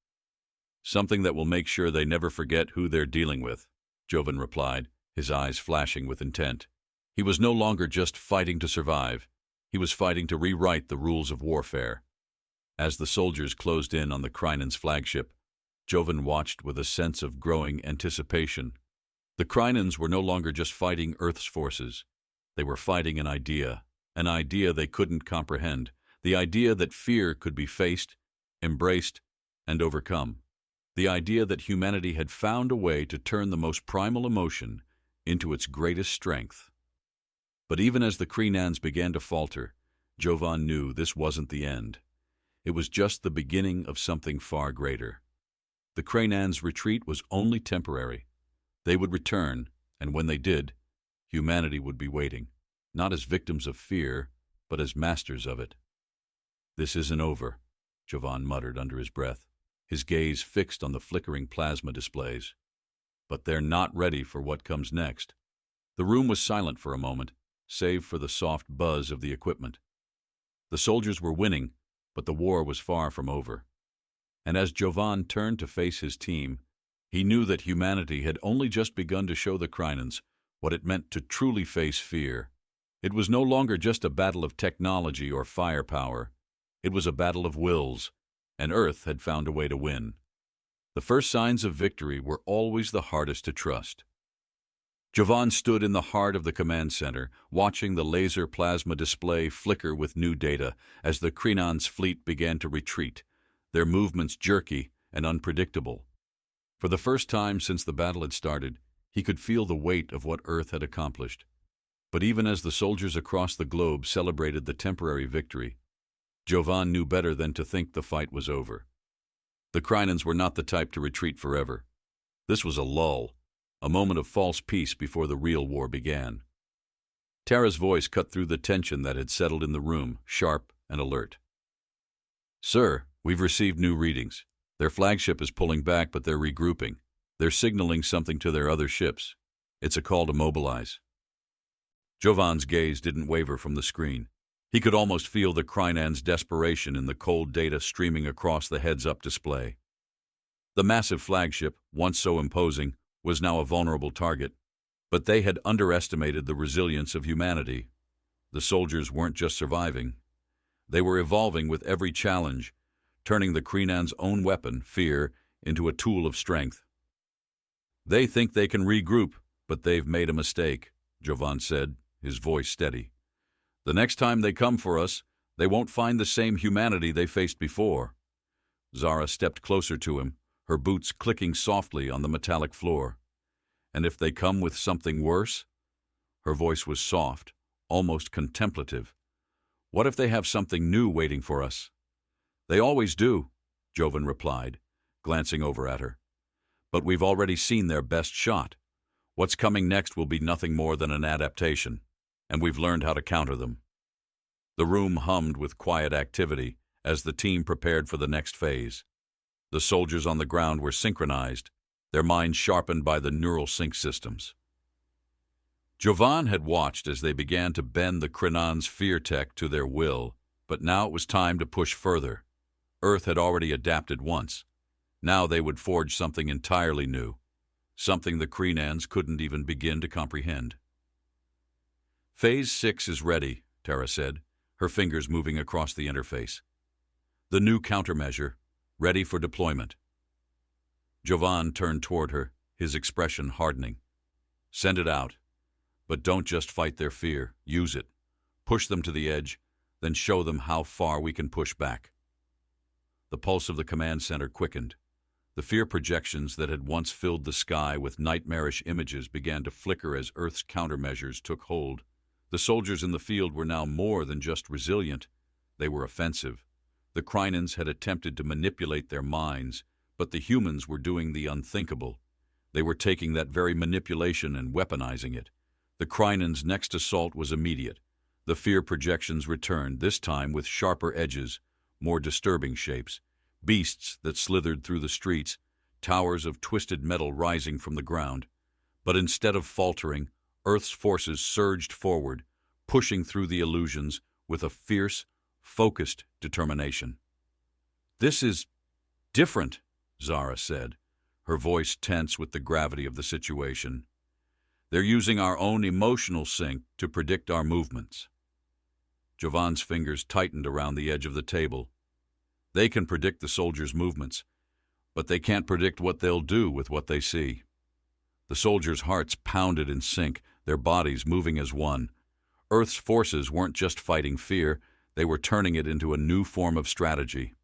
"Something that will make sure they never forget who they're dealing with," Jovan replied, his eyes flashing with intent. He was no longer just fighting to survive. He was fighting to rewrite the rules of warfare. As the soldiers closed in on the Crinan's flagship, Jovan watched with a sense of growing anticipation. The Crinans were no longer just fighting Earth's forces. They were fighting an idea they couldn't comprehend, the idea that fear could be faced, embraced, and overcome. The idea that humanity had found a way to turn the most primal emotion into its greatest strength. But even as the Crinans began to falter, Jovan knew this wasn't the end. It was just the beginning of something far greater. The Crinans' retreat was only temporary. They would return, and when they did, humanity would be waiting, not as victims of fear, but as masters of it. "This isn't over," Jovan muttered under his breath, his gaze fixed on the flickering plasma displays. "But they're not ready for what comes next." The room was silent for a moment, save for the soft buzz of the equipment. The soldiers were winning, but the war was far from over. And as Jovan turned to face his team, he knew that humanity had only just begun to show the Crinans what it meant to truly face fear. It was no longer just a battle of technology or firepower. It was a battle of wills, and Earth had found a way to win. The first signs of victory were always the hardest to trust. Jovan stood in the heart of the command center, watching the laser plasma display flicker with new data as the Crinan's fleet began to retreat, their movements jerky and unpredictable. For the first time since the battle had started, he could feel the weight of what Earth had accomplished. But even as the soldiers across the globe celebrated the temporary victory, Jovan knew better than to think the fight was over. The Crinans were not the type to retreat forever. This was a lull, a moment of false peace before the real war began. Tara's voice cut through the tension that had settled in the room, sharp and alert. "Sir, we've received new readings. Their flagship is pulling back, but they're regrouping. They're signaling something to their other ships. It's a call to mobilize." Jovan's gaze didn't waver from the screen. He could almost feel the Crynan's desperation in the cold data streaming across the heads-up display. The massive flagship, once so imposing, was now a vulnerable target, but they had underestimated the resilience of humanity. The soldiers weren't just surviving. They were evolving with every challenge, turning the Crynan's own weapon, fear, into a tool of strength. "They think they can regroup, but they've made a mistake," Jovan said, his voice steady. "The next time they come for us, they won't find the same humanity they faced before." Zara stepped closer to him, her boots clicking softly on the metallic floor. "And if they come with something worse?" Her voice was soft, almost contemplative. "What if they have something new waiting for us?" "They always do," Jovan replied, glancing over at her. "But we've already seen their best shot. What's coming next will be nothing more than an adaptation, and we've learned how to counter them." The room hummed with quiet activity as the team prepared for the next phase. The soldiers on the ground were synchronized, their minds sharpened by the neural sync systems. Jovan had watched as they began to bend the Crynan's fear tech to their will, but now it was time to push further. Earth had already adapted once. Now they would forge something entirely new, something the Crynans couldn't even begin to comprehend. "Phase 6 is ready," Tara said, her fingers moving across the interface. "The new countermeasure, ready for deployment." Jovan turned toward her, his expression hardening. "Send it out. But don't just fight their fear, use it. Push them to the edge, then show them how far we can push back." The pulse of the command center quickened. The fear projections that had once filled the sky with nightmarish images began to flicker as Earth's countermeasures took hold. The soldiers in the field were now more than just resilient. They were offensive. The Crynans had attempted to manipulate their minds, but the humans were doing the unthinkable. They were taking that very manipulation and weaponizing it. The Crynans' next assault was immediate. The fear projections returned, this time with sharper edges, more disturbing shapes, beasts that slithered through the streets, towers of twisted metal rising from the ground. But instead of faltering, Earth's forces surged forward, pushing through the illusions with a fierce, focused determination. "This is different," Zara said, her voice tense with the gravity of the situation. "They're using our own emotional sync to predict our movements." Jovan's fingers tightened around the edge of the table. "They can predict the soldiers' movements, but they can't predict what they'll do with what they see." The soldiers' hearts pounded in sync, their bodies moving as one. Earth's forces weren't just fighting fear, they were turning it into a new form of strategy.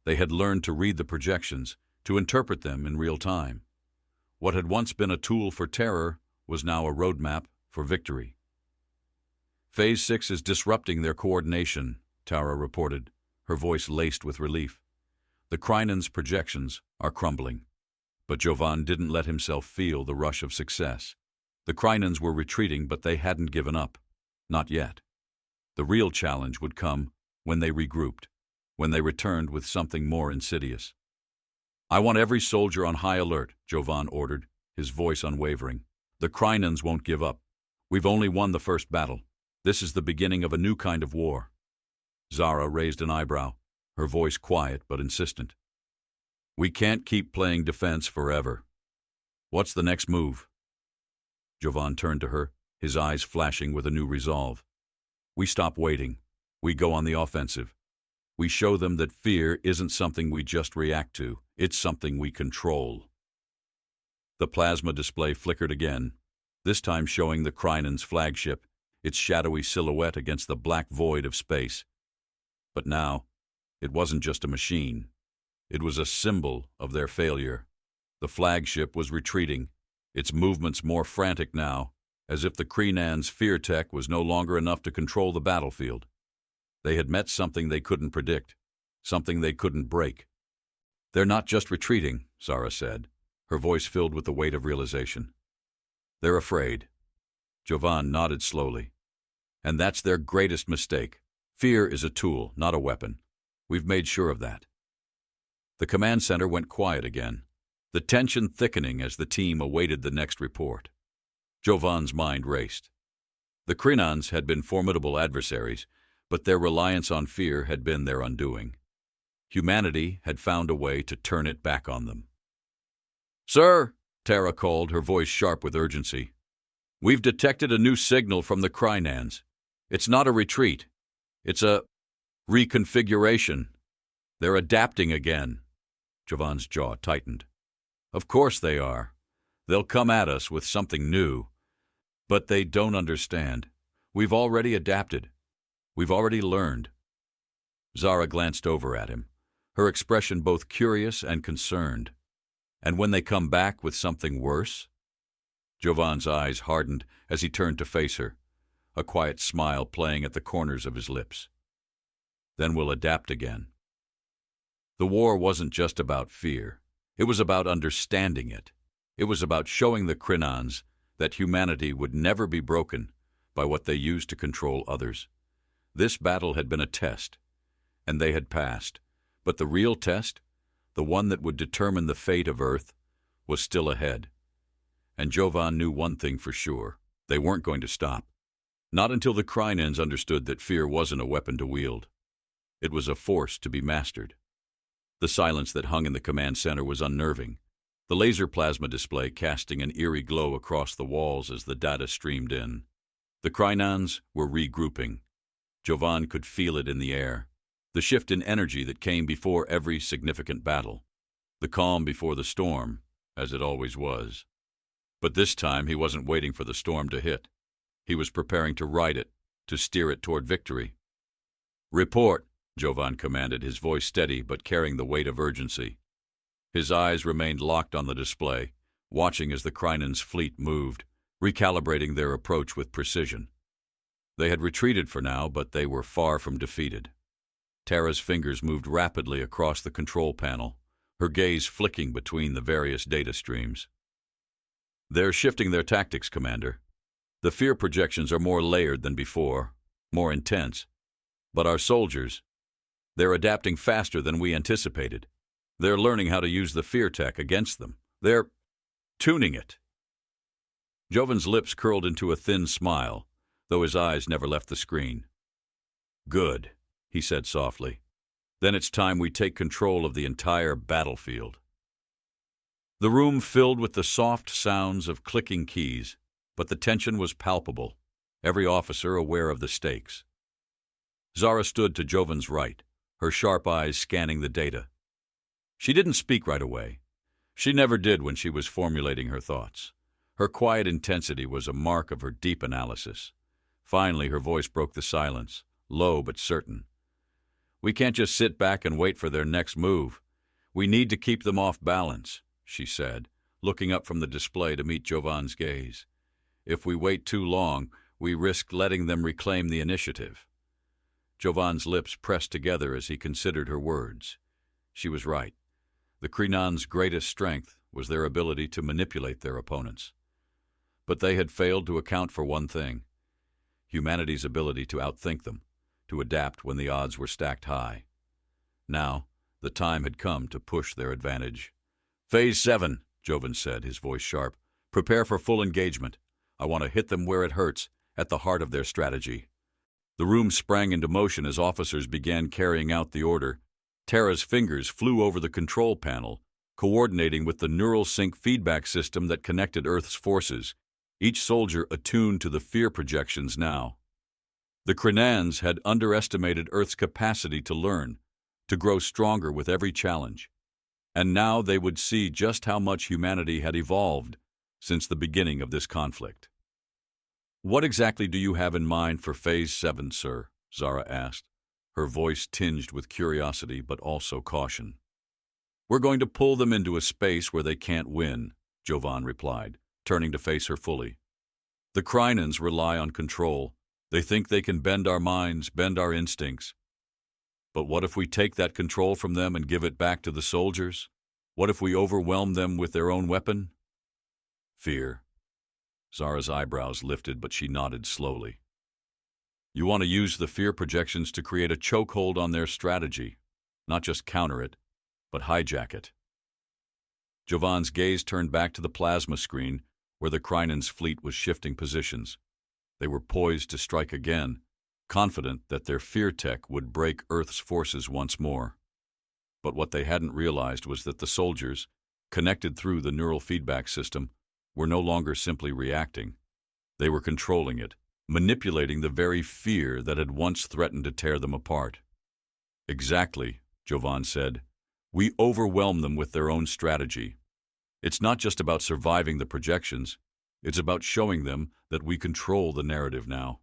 They had learned to read the projections, to interpret them in real time. What had once been a tool for terror was now a roadmap for victory. "Phase 6 is disrupting their coordination," Tara reported, her voice laced with relief. "The Crynans' projections are crumbling." But Jovan didn't let himself feel the rush of success. The Crynans were retreating, but they hadn't given up. Not yet. The real challenge would come when they regrouped, when they returned with something more insidious. "I want every soldier on high alert," Jovan ordered, his voice unwavering. "The Crynans won't give up. We've only won the first battle. This is the beginning of a new kind of war." Zara raised an eyebrow, her voice quiet but insistent. "We can't keep playing defense forever. What's the next move?" Jovan turned to her, his eyes flashing with a new resolve. "We stop waiting. We go on the offensive. We show them that fear isn't something we just react to, it's something we control." The plasma display flickered again, this time showing the Crynan's flagship, its shadowy silhouette against the black void of space. But now, it wasn't just a machine. It was a symbol of their failure. The flagship was retreating, its movements more frantic now, as if the Crynan's fear tech was no longer enough to control the battlefield. They had met something they couldn't predict, something they couldn't break. "They're not just retreating," Zara said, her voice filled with the weight of realization. "They're afraid." Jovan nodded slowly. "And that's their greatest mistake. Fear is a tool, not a weapon. We've made sure of that." The command center went quiet again, the tension thickening as the team awaited the next report. Jovan's mind raced. The Crynans had been formidable adversaries, But their reliance on fear had been their undoing. Humanity had found a way to turn it back on them. "Sir," Tara called, her voice sharp with urgency. "We've detected a new signal from the Crynans. It's not a retreat. It's a reconfiguration. They're adapting again." Jovan's jaw tightened. "Of course they are. They'll come at us with something new. But they don't understand. We've already adapted. We've already learned." Zara glanced over at him, her expression both curious and concerned. "And when they come back with something worse?" Jovan's eyes hardened as he turned to face her, a quiet smile playing at the corners of his lips. "Then we'll adapt again." The war wasn't just about fear. It was about understanding it. It was about showing the Crynans that humanity would never be broken by what they used to control others. This battle had been a test, and they had passed. But the real test, the one that would determine the fate of Earth, was still ahead. And Jovan knew one thing for sure: they weren't going to stop. Not until the Crynans understood that fear wasn't a weapon to wield. It was a force to be mastered. The silence that hung in the command center was unnerving, the laser plasma display casting an eerie glow across the walls as the data streamed in. The Crynans were regrouping. Jovan could feel it in the air, the shift in energy that came before every significant battle, the calm before the storm, as it always was. But this time he wasn't waiting for the storm to hit. He was preparing to ride it, to steer it toward victory. "Report," Jovan commanded, his voice steady but carrying the weight of urgency. His eyes remained locked on the display, watching as the Crynans' fleet moved, recalibrating their approach with precision. They had retreated for now, but they were far from defeated. Tara's fingers moved rapidly across the control panel, her gaze flicking between the various data streams. "They're shifting their tactics, Commander. The fear projections are more layered than before, more intense. But our soldiers, they're adapting faster than we anticipated. They're learning how to use the fear tech against them. They're tuning it." Jovan's lips curled into a thin smile, though his eyes never left the screen. "Good," he said softly. "Then it's time we take control of the entire battlefield." The room filled with the soft sounds of clicking keys, but the tension was palpable, every officer aware of the stakes. Zara stood to Jovan's right, her sharp eyes scanning the data. She didn't speak right away. She never did when she was formulating her thoughts. Her quiet intensity was a mark of her deep analysis. Finally, her voice broke the silence, low but certain. "We can't just sit back and wait for their next move. We need to keep them off balance," she said, looking up from the display to meet Jovan's gaze. "If we wait too long, we risk letting them reclaim the initiative." Jovan's lips pressed together as he considered her words. She was right. The Crynans' greatest strength was their ability to manipulate their opponents. But they had failed to account for one thing: humanity's ability to outthink them, to adapt when the odds were stacked high. Now, the time had come to push their advantage. "Phase 7, Jovan said, his voice sharp. "Prepare for full engagement. I want to hit them where it hurts, at the heart of their strategy." The room sprang into motion as officers began carrying out the order. Tara's fingers flew over the control panel, coordinating with the neural sync feedback system that connected Earth's forces, each soldier attuned to the fear projections now. The Crynans had underestimated Earth's capacity to learn, to grow stronger with every challenge. And now they would see just how much humanity had evolved since the beginning of this conflict. "What exactly do you have in mind for Phase 7, sir?" Zara asked, her voice tinged with curiosity but also caution. "We're going to pull them into a space where they can't win," Jovan replied, turning to face her fully. "The Crynans rely on control. They think they can bend our minds, bend our instincts. But what if we take that control from them and give it back to the soldiers? What if we overwhelm them with their own weapon?" "Fear." Zara's eyebrows lifted, but she nodded slowly. "You want to use the fear projections to create a chokehold on their strategy, not just counter it, but hijack it." Jovan's gaze turned back to the plasma screen, where the Crynans' fleet was shifting positions. They were poised to strike again, confident that their fear tech would break Earth's forces once more. But what they hadn't realized was that the soldiers, connected through the neural feedback system, were no longer simply reacting. They were controlling it, manipulating the very fear that had once threatened to tear them apart. Exactly, Jovan said. We overwhelm them with their own strategy. It's not just about surviving the projections, it's about showing them that we control the narrative now.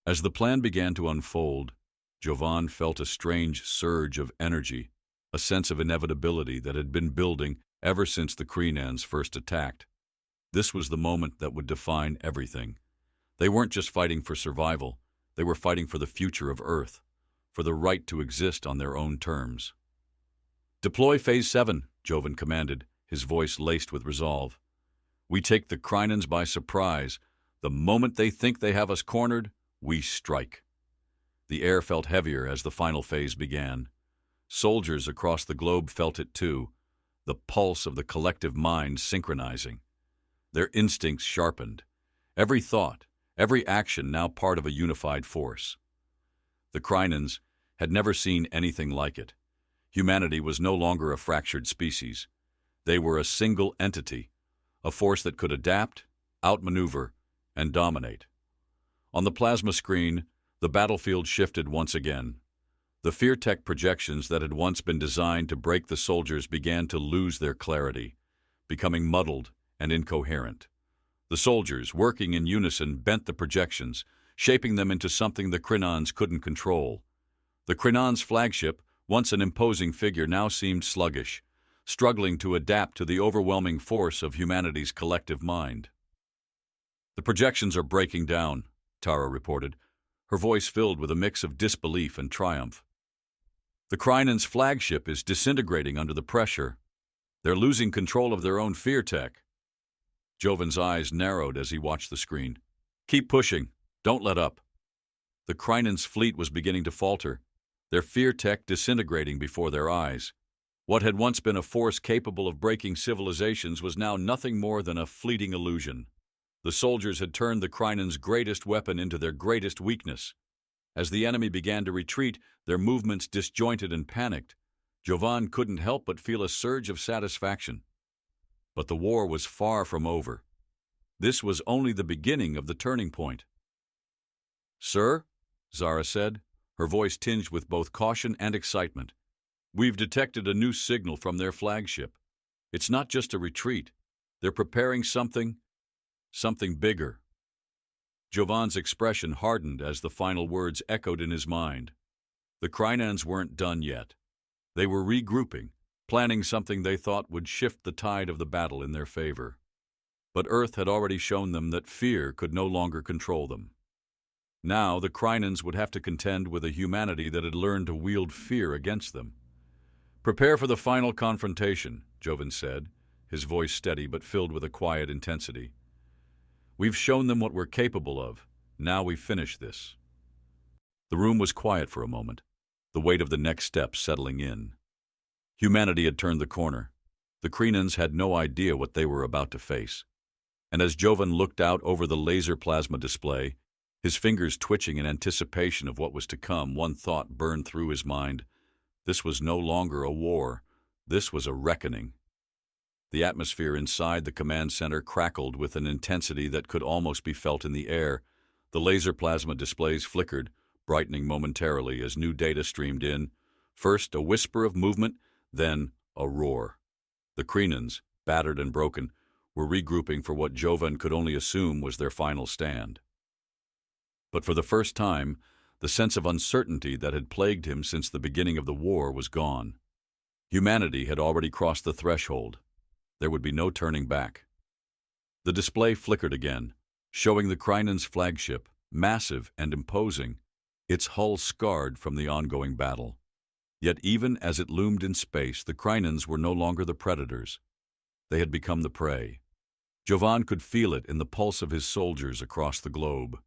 As the plan began to unfold, Jovan felt a strange surge of energy, a sense of inevitability that had been building ever since the Krenans first attacked. This was the moment that would define everything. They weren't just fighting for survival, they were fighting for the future of Earth, for the right to exist on their own terms. Deploy Phase 7, Jovan commanded, his voice laced with resolve. We take the Krenans by surprise. The moment they think they have us cornered, we strike. The air felt heavier as the final phase began. Soldiers across the globe felt it too, the pulse of the collective mind synchronizing. Their instincts sharpened, every thought, every action now part of a unified force. The Krenans had never seen anything like it. Humanity was no longer a fractured species. They were a single entity, a force that could adapt, outmaneuver, and dominate. On the plasma screen, the battlefield shifted once again. The fear tech projections that had once been designed to break the soldiers began to lose their clarity, becoming muddled and incoherent. The soldiers, working in unison, bent the projections, shaping them into something the Krenans couldn't control. The Krenans' flagship, once an imposing figure, now seemed sluggish, struggling to adapt to the overwhelming force of humanity's collective mind. The projections are breaking down, Tara reported, her voice filled with a mix of disbelief and triumph. The Krenans' flagship is disintegrating under the pressure. They're losing control of their own fear tech. Jovan's eyes narrowed as he watched the screen. Keep pushing. Don't let up. The Krenans' fleet was beginning to falter, their fear tech disintegrating before their eyes. What had once been a force capable of breaking civilizations was now nothing more than a fleeting illusion. The soldiers had turned the Krenans' greatest weapon into their greatest weakness. As the enemy began to retreat, their movements disjointed and panicked, Jovan couldn't help but feel a surge of satisfaction. But the war was far from over. This was only the beginning of the turning point. Sir, Zara said, her voice tinged with both caution and excitement. We've detected a new signal from their flagship. It's not just a retreat. They're preparing something bigger. Jovan's expression hardened as the final words echoed in his mind. The Krenans weren't done yet. They were regrouping, planning something they thought would shift the tide of the battle in their favor. But Earth had already shown them that fear could no longer control them. Now the Krenans would have to contend with a humanity that had learned to wield fear against them. Prepare for the final confrontation, Jovan said, his voice steady but filled with a quiet intensity. We've shown them what we're capable of. Now we finish this. The room was quiet for a moment, the weight of the next step settling in. Humanity had turned the corner. The Krenans had no idea what they were about to face. And as Jovan looked out over the laser plasma display, his fingers twitching in anticipation of what was to come, one thought burned through his mind. This was no longer a war. This was a reckoning. The atmosphere inside the command center crackled with an intensity that could almost be felt in the air. The laser plasma displays flickered, brightening momentarily as new data streamed in. First a whisper of movement, then a roar. The Krenans, battered and broken, were regrouping for what Jovan could only assume was their final stand. But for the first time, the sense of uncertainty that had plagued him since the beginning of the war was gone. Humanity had already crossed the threshold. There would be no turning back. The display flickered again, showing the Krenans' flagship, massive and imposing, its hull scarred from the ongoing battle. Yet even as it loomed in space, the Krenans were no longer the predators. They had become the prey. Jovan could feel it in the pulse of his soldiers across the globe.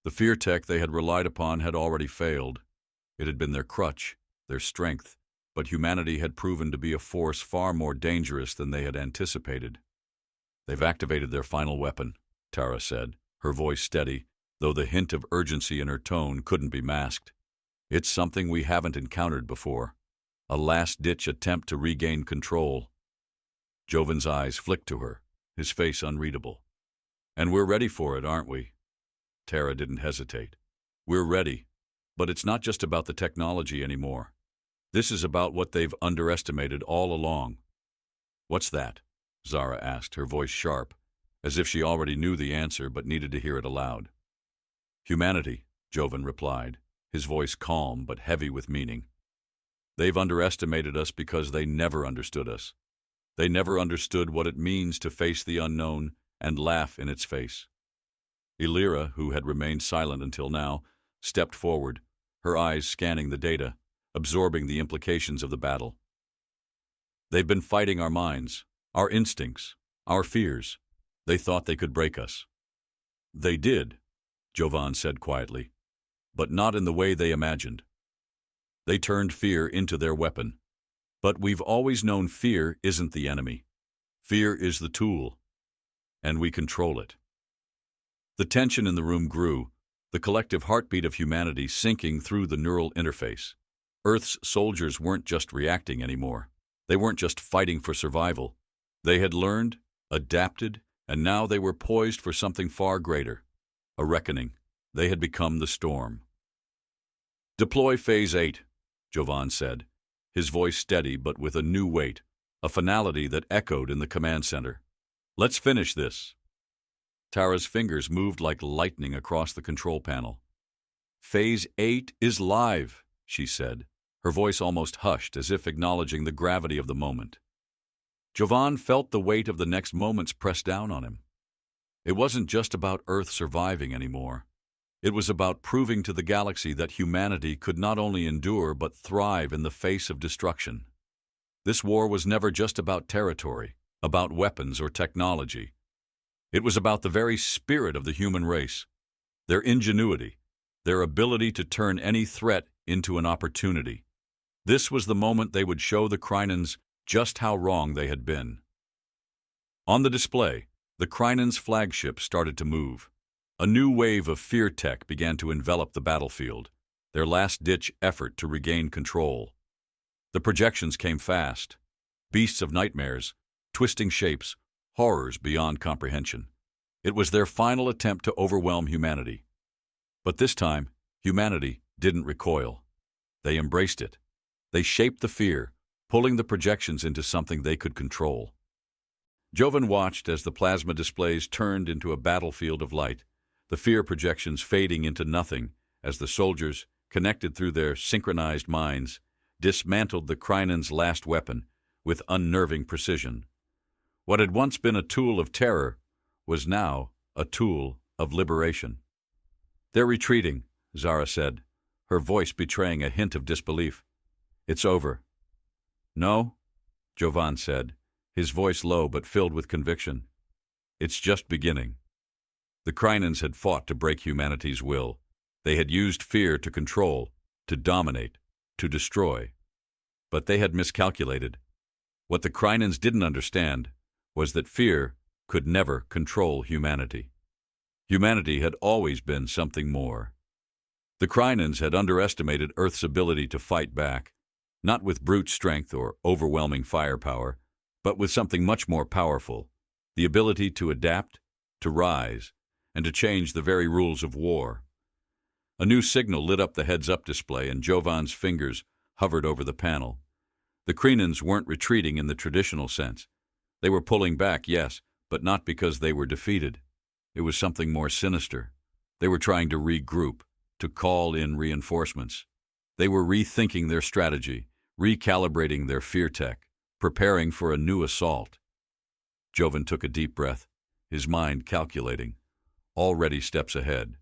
The fear tech they had relied upon had already failed. It had been their crutch, their strength, but humanity had proven to be a force far more dangerous than they had anticipated. They've activated their final weapon, Tara said, her voice steady, though the hint of urgency in her tone couldn't be masked. "It's something we haven't encountered before. A last-ditch attempt to regain control." Jovan's eyes flicked to her, his face unreadable. "And we're ready for it, aren't we?" Tara didn't hesitate. "We're ready, but it's not just about the technology anymore. This is about what they've underestimated all along." "What's that?" Zara asked, her voice sharp, as if she already knew the answer but needed to hear it aloud. "Humanity," Jovan replied, his voice calm but heavy with meaning. "They've underestimated us because they never understood us. They never understood what it means to face the unknown and laugh in its face." Illyra, who had remained silent until now, stepped forward, her eyes scanning the data, absorbing the implications of the battle. "They've been fighting our minds, our instincts, our fears. They thought they could break us." "They did," Jovan said quietly, "but not in the way they imagined. They turned fear into their weapon. But we've always known fear isn't the enemy. Fear is the tool, and we control it." The tension in the room grew, the collective heartbeat of humanity sinking through the neural interface. Earth's soldiers weren't just reacting anymore. They weren't just fighting for survival. They had learned, adapted, and now they were poised for something far greater. A reckoning. They had become the storm. "Deploy Phase 8, Jovan said, his voice steady but with a new weight, a finality that echoed in the command center. "Let's finish this." Tara's fingers moved like lightning across the control panel. "Phase 8 is live," she said, her voice almost hushed as if acknowledging the gravity of the moment. Jovan felt the weight of the next moments press down on him. It wasn't just about Earth surviving anymore. It was about proving to the galaxy that humanity could not only endure but thrive in the face of destruction. This war was never just about territory, about weapons or technology. It was about the very spirit of the human race, their ingenuity, their ability to turn any threat into an opportunity. This was the moment they would show the Krynans just how wrong they had been. On the display, the Krynans' flagship started to move. A new wave of fear tech began to envelop the battlefield, their last-ditch effort to regain control. The projections came fast. Beasts of nightmares, twisting shapes, horrors beyond comprehension. It was their final attempt to overwhelm humanity. But this time, humanity didn't recoil. They embraced it. They shaped the fear, pulling the projections into something they could control. Jovan watched as the plasma displays turned into a battlefield of light, the fear projections fading into nothing as the soldiers, connected through their synchronized minds, dismantled the Krynans' last weapon with unnerving precision. What had once been a tool of terror was now a tool of liberation. "They're retreating," Zara said, her voice betraying a hint of disbelief. "It's over." "No," Jovan said, his voice low but filled with conviction. "It's just beginning." The Krynans had fought to break humanity's will. They had used fear to control, to dominate, to destroy. But they had miscalculated. What the Krynans didn't understand was that fear could never control humanity. Humanity had always been something more. The Krynans had underestimated Earth's ability to fight back, not with brute strength or overwhelming firepower, but with something much more powerful, the ability to adapt, to rise, and to change the very rules of war. A new signal lit up the heads-up display, and Jovan's fingers hovered over the panel. The Krynans weren't retreating in the traditional sense. They were pulling back, yes, but not because they were defeated. It was something more sinister. They were trying to regroup, to call in reinforcements. They were rethinking their strategy, recalibrating their fear tech, preparing for a new assault. Jovan took a deep breath, his mind calculating, already steps ahead.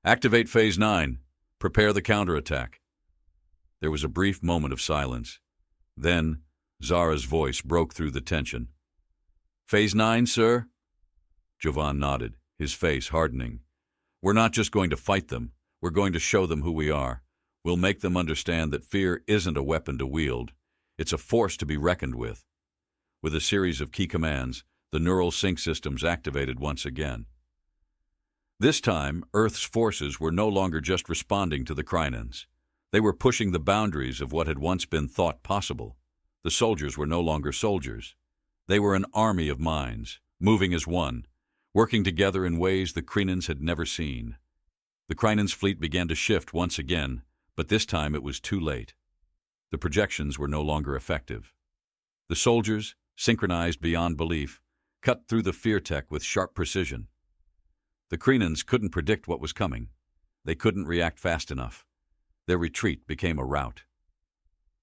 "Activate Phase 9. Prepare the counterattack." There was a brief moment of silence. Then, Zara's voice broke through the tension. "Phase 9, sir?" Jovan nodded, his face hardening. "We're not just going to fight them. We're going to show them who we are. We'll make them understand that fear isn't a weapon to wield. It's a force to be reckoned with." With a series of key commands, the neural sync systems activated once again. This time, Earth's forces were no longer just responding to the Crinans. They were pushing the boundaries of what had once been thought possible. The soldiers were no longer soldiers. They were an army of minds, moving as one, working together in ways the Crinans had never seen. The Crinans' fleet began to shift once again, but this time it was too late. The projections were no longer effective. The soldiers, synchronized beyond belief, cut through the fear tech with sharp precision. The Crinans couldn't predict what was coming. They couldn't react fast enough. Their retreat became a rout.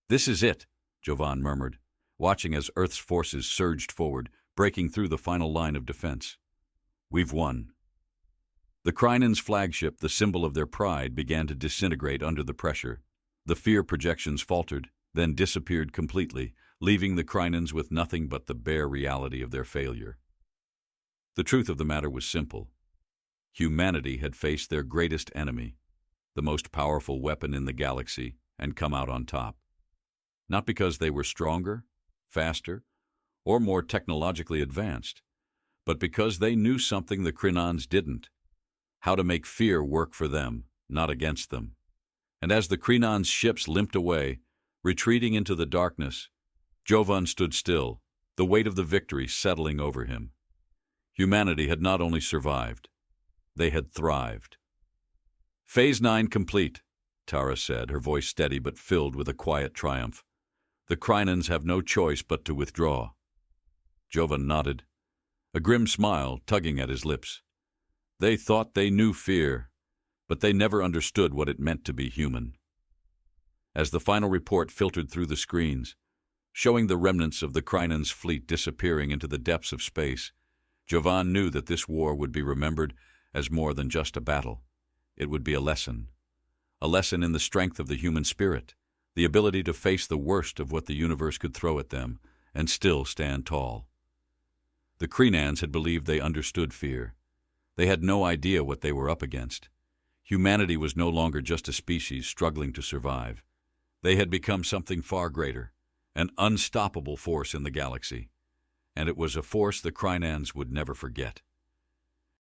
"This is it," Jovan murmured, watching as Earth's forces surged forward, breaking through the final line of defense. "We've won." The Crinans' flagship, the symbol of their pride, began to disintegrate under the pressure. The fear projections faltered, then disappeared completely, leaving the Crinans with nothing but the bare reality of their failure. The truth of the matter was simple. Humanity had faced their greatest enemy, the most powerful weapon in the galaxy, and come out on top. Not because they were stronger, faster, or more technologically advanced, but because they knew something the Crinans didn't: how to make fear work for them, not against them. And as the Crinans' ships limped away, retreating into the darkness, Jovan stood still, the weight of the victory settling over him. Humanity had not only survived, they had thrived. "Phase 9 complete," Tara said, her voice steady but filled with a quiet triumph. "The Crinans have no choice but to withdraw." Jovan nodded, a grim smile tugging at his lips. They thought they knew fear, but they never understood what it meant to be human. As the final report filtered through the screens, showing the remnants of the Crinans' fleet disappearing into the depths of space, Jovan knew that this war would be remembered as more than just a battle. It would be a lesson in the strength of the human spirit, the ability to face the worst of what the universe could throw at them and still stand tall. The Crinans had believed they understood fear. They had no idea what they were up against. Humanity was no longer just a species struggling to survive. They had become something far greater, an unstoppable force in the galaxy, and it was a force the Crinans would never forget.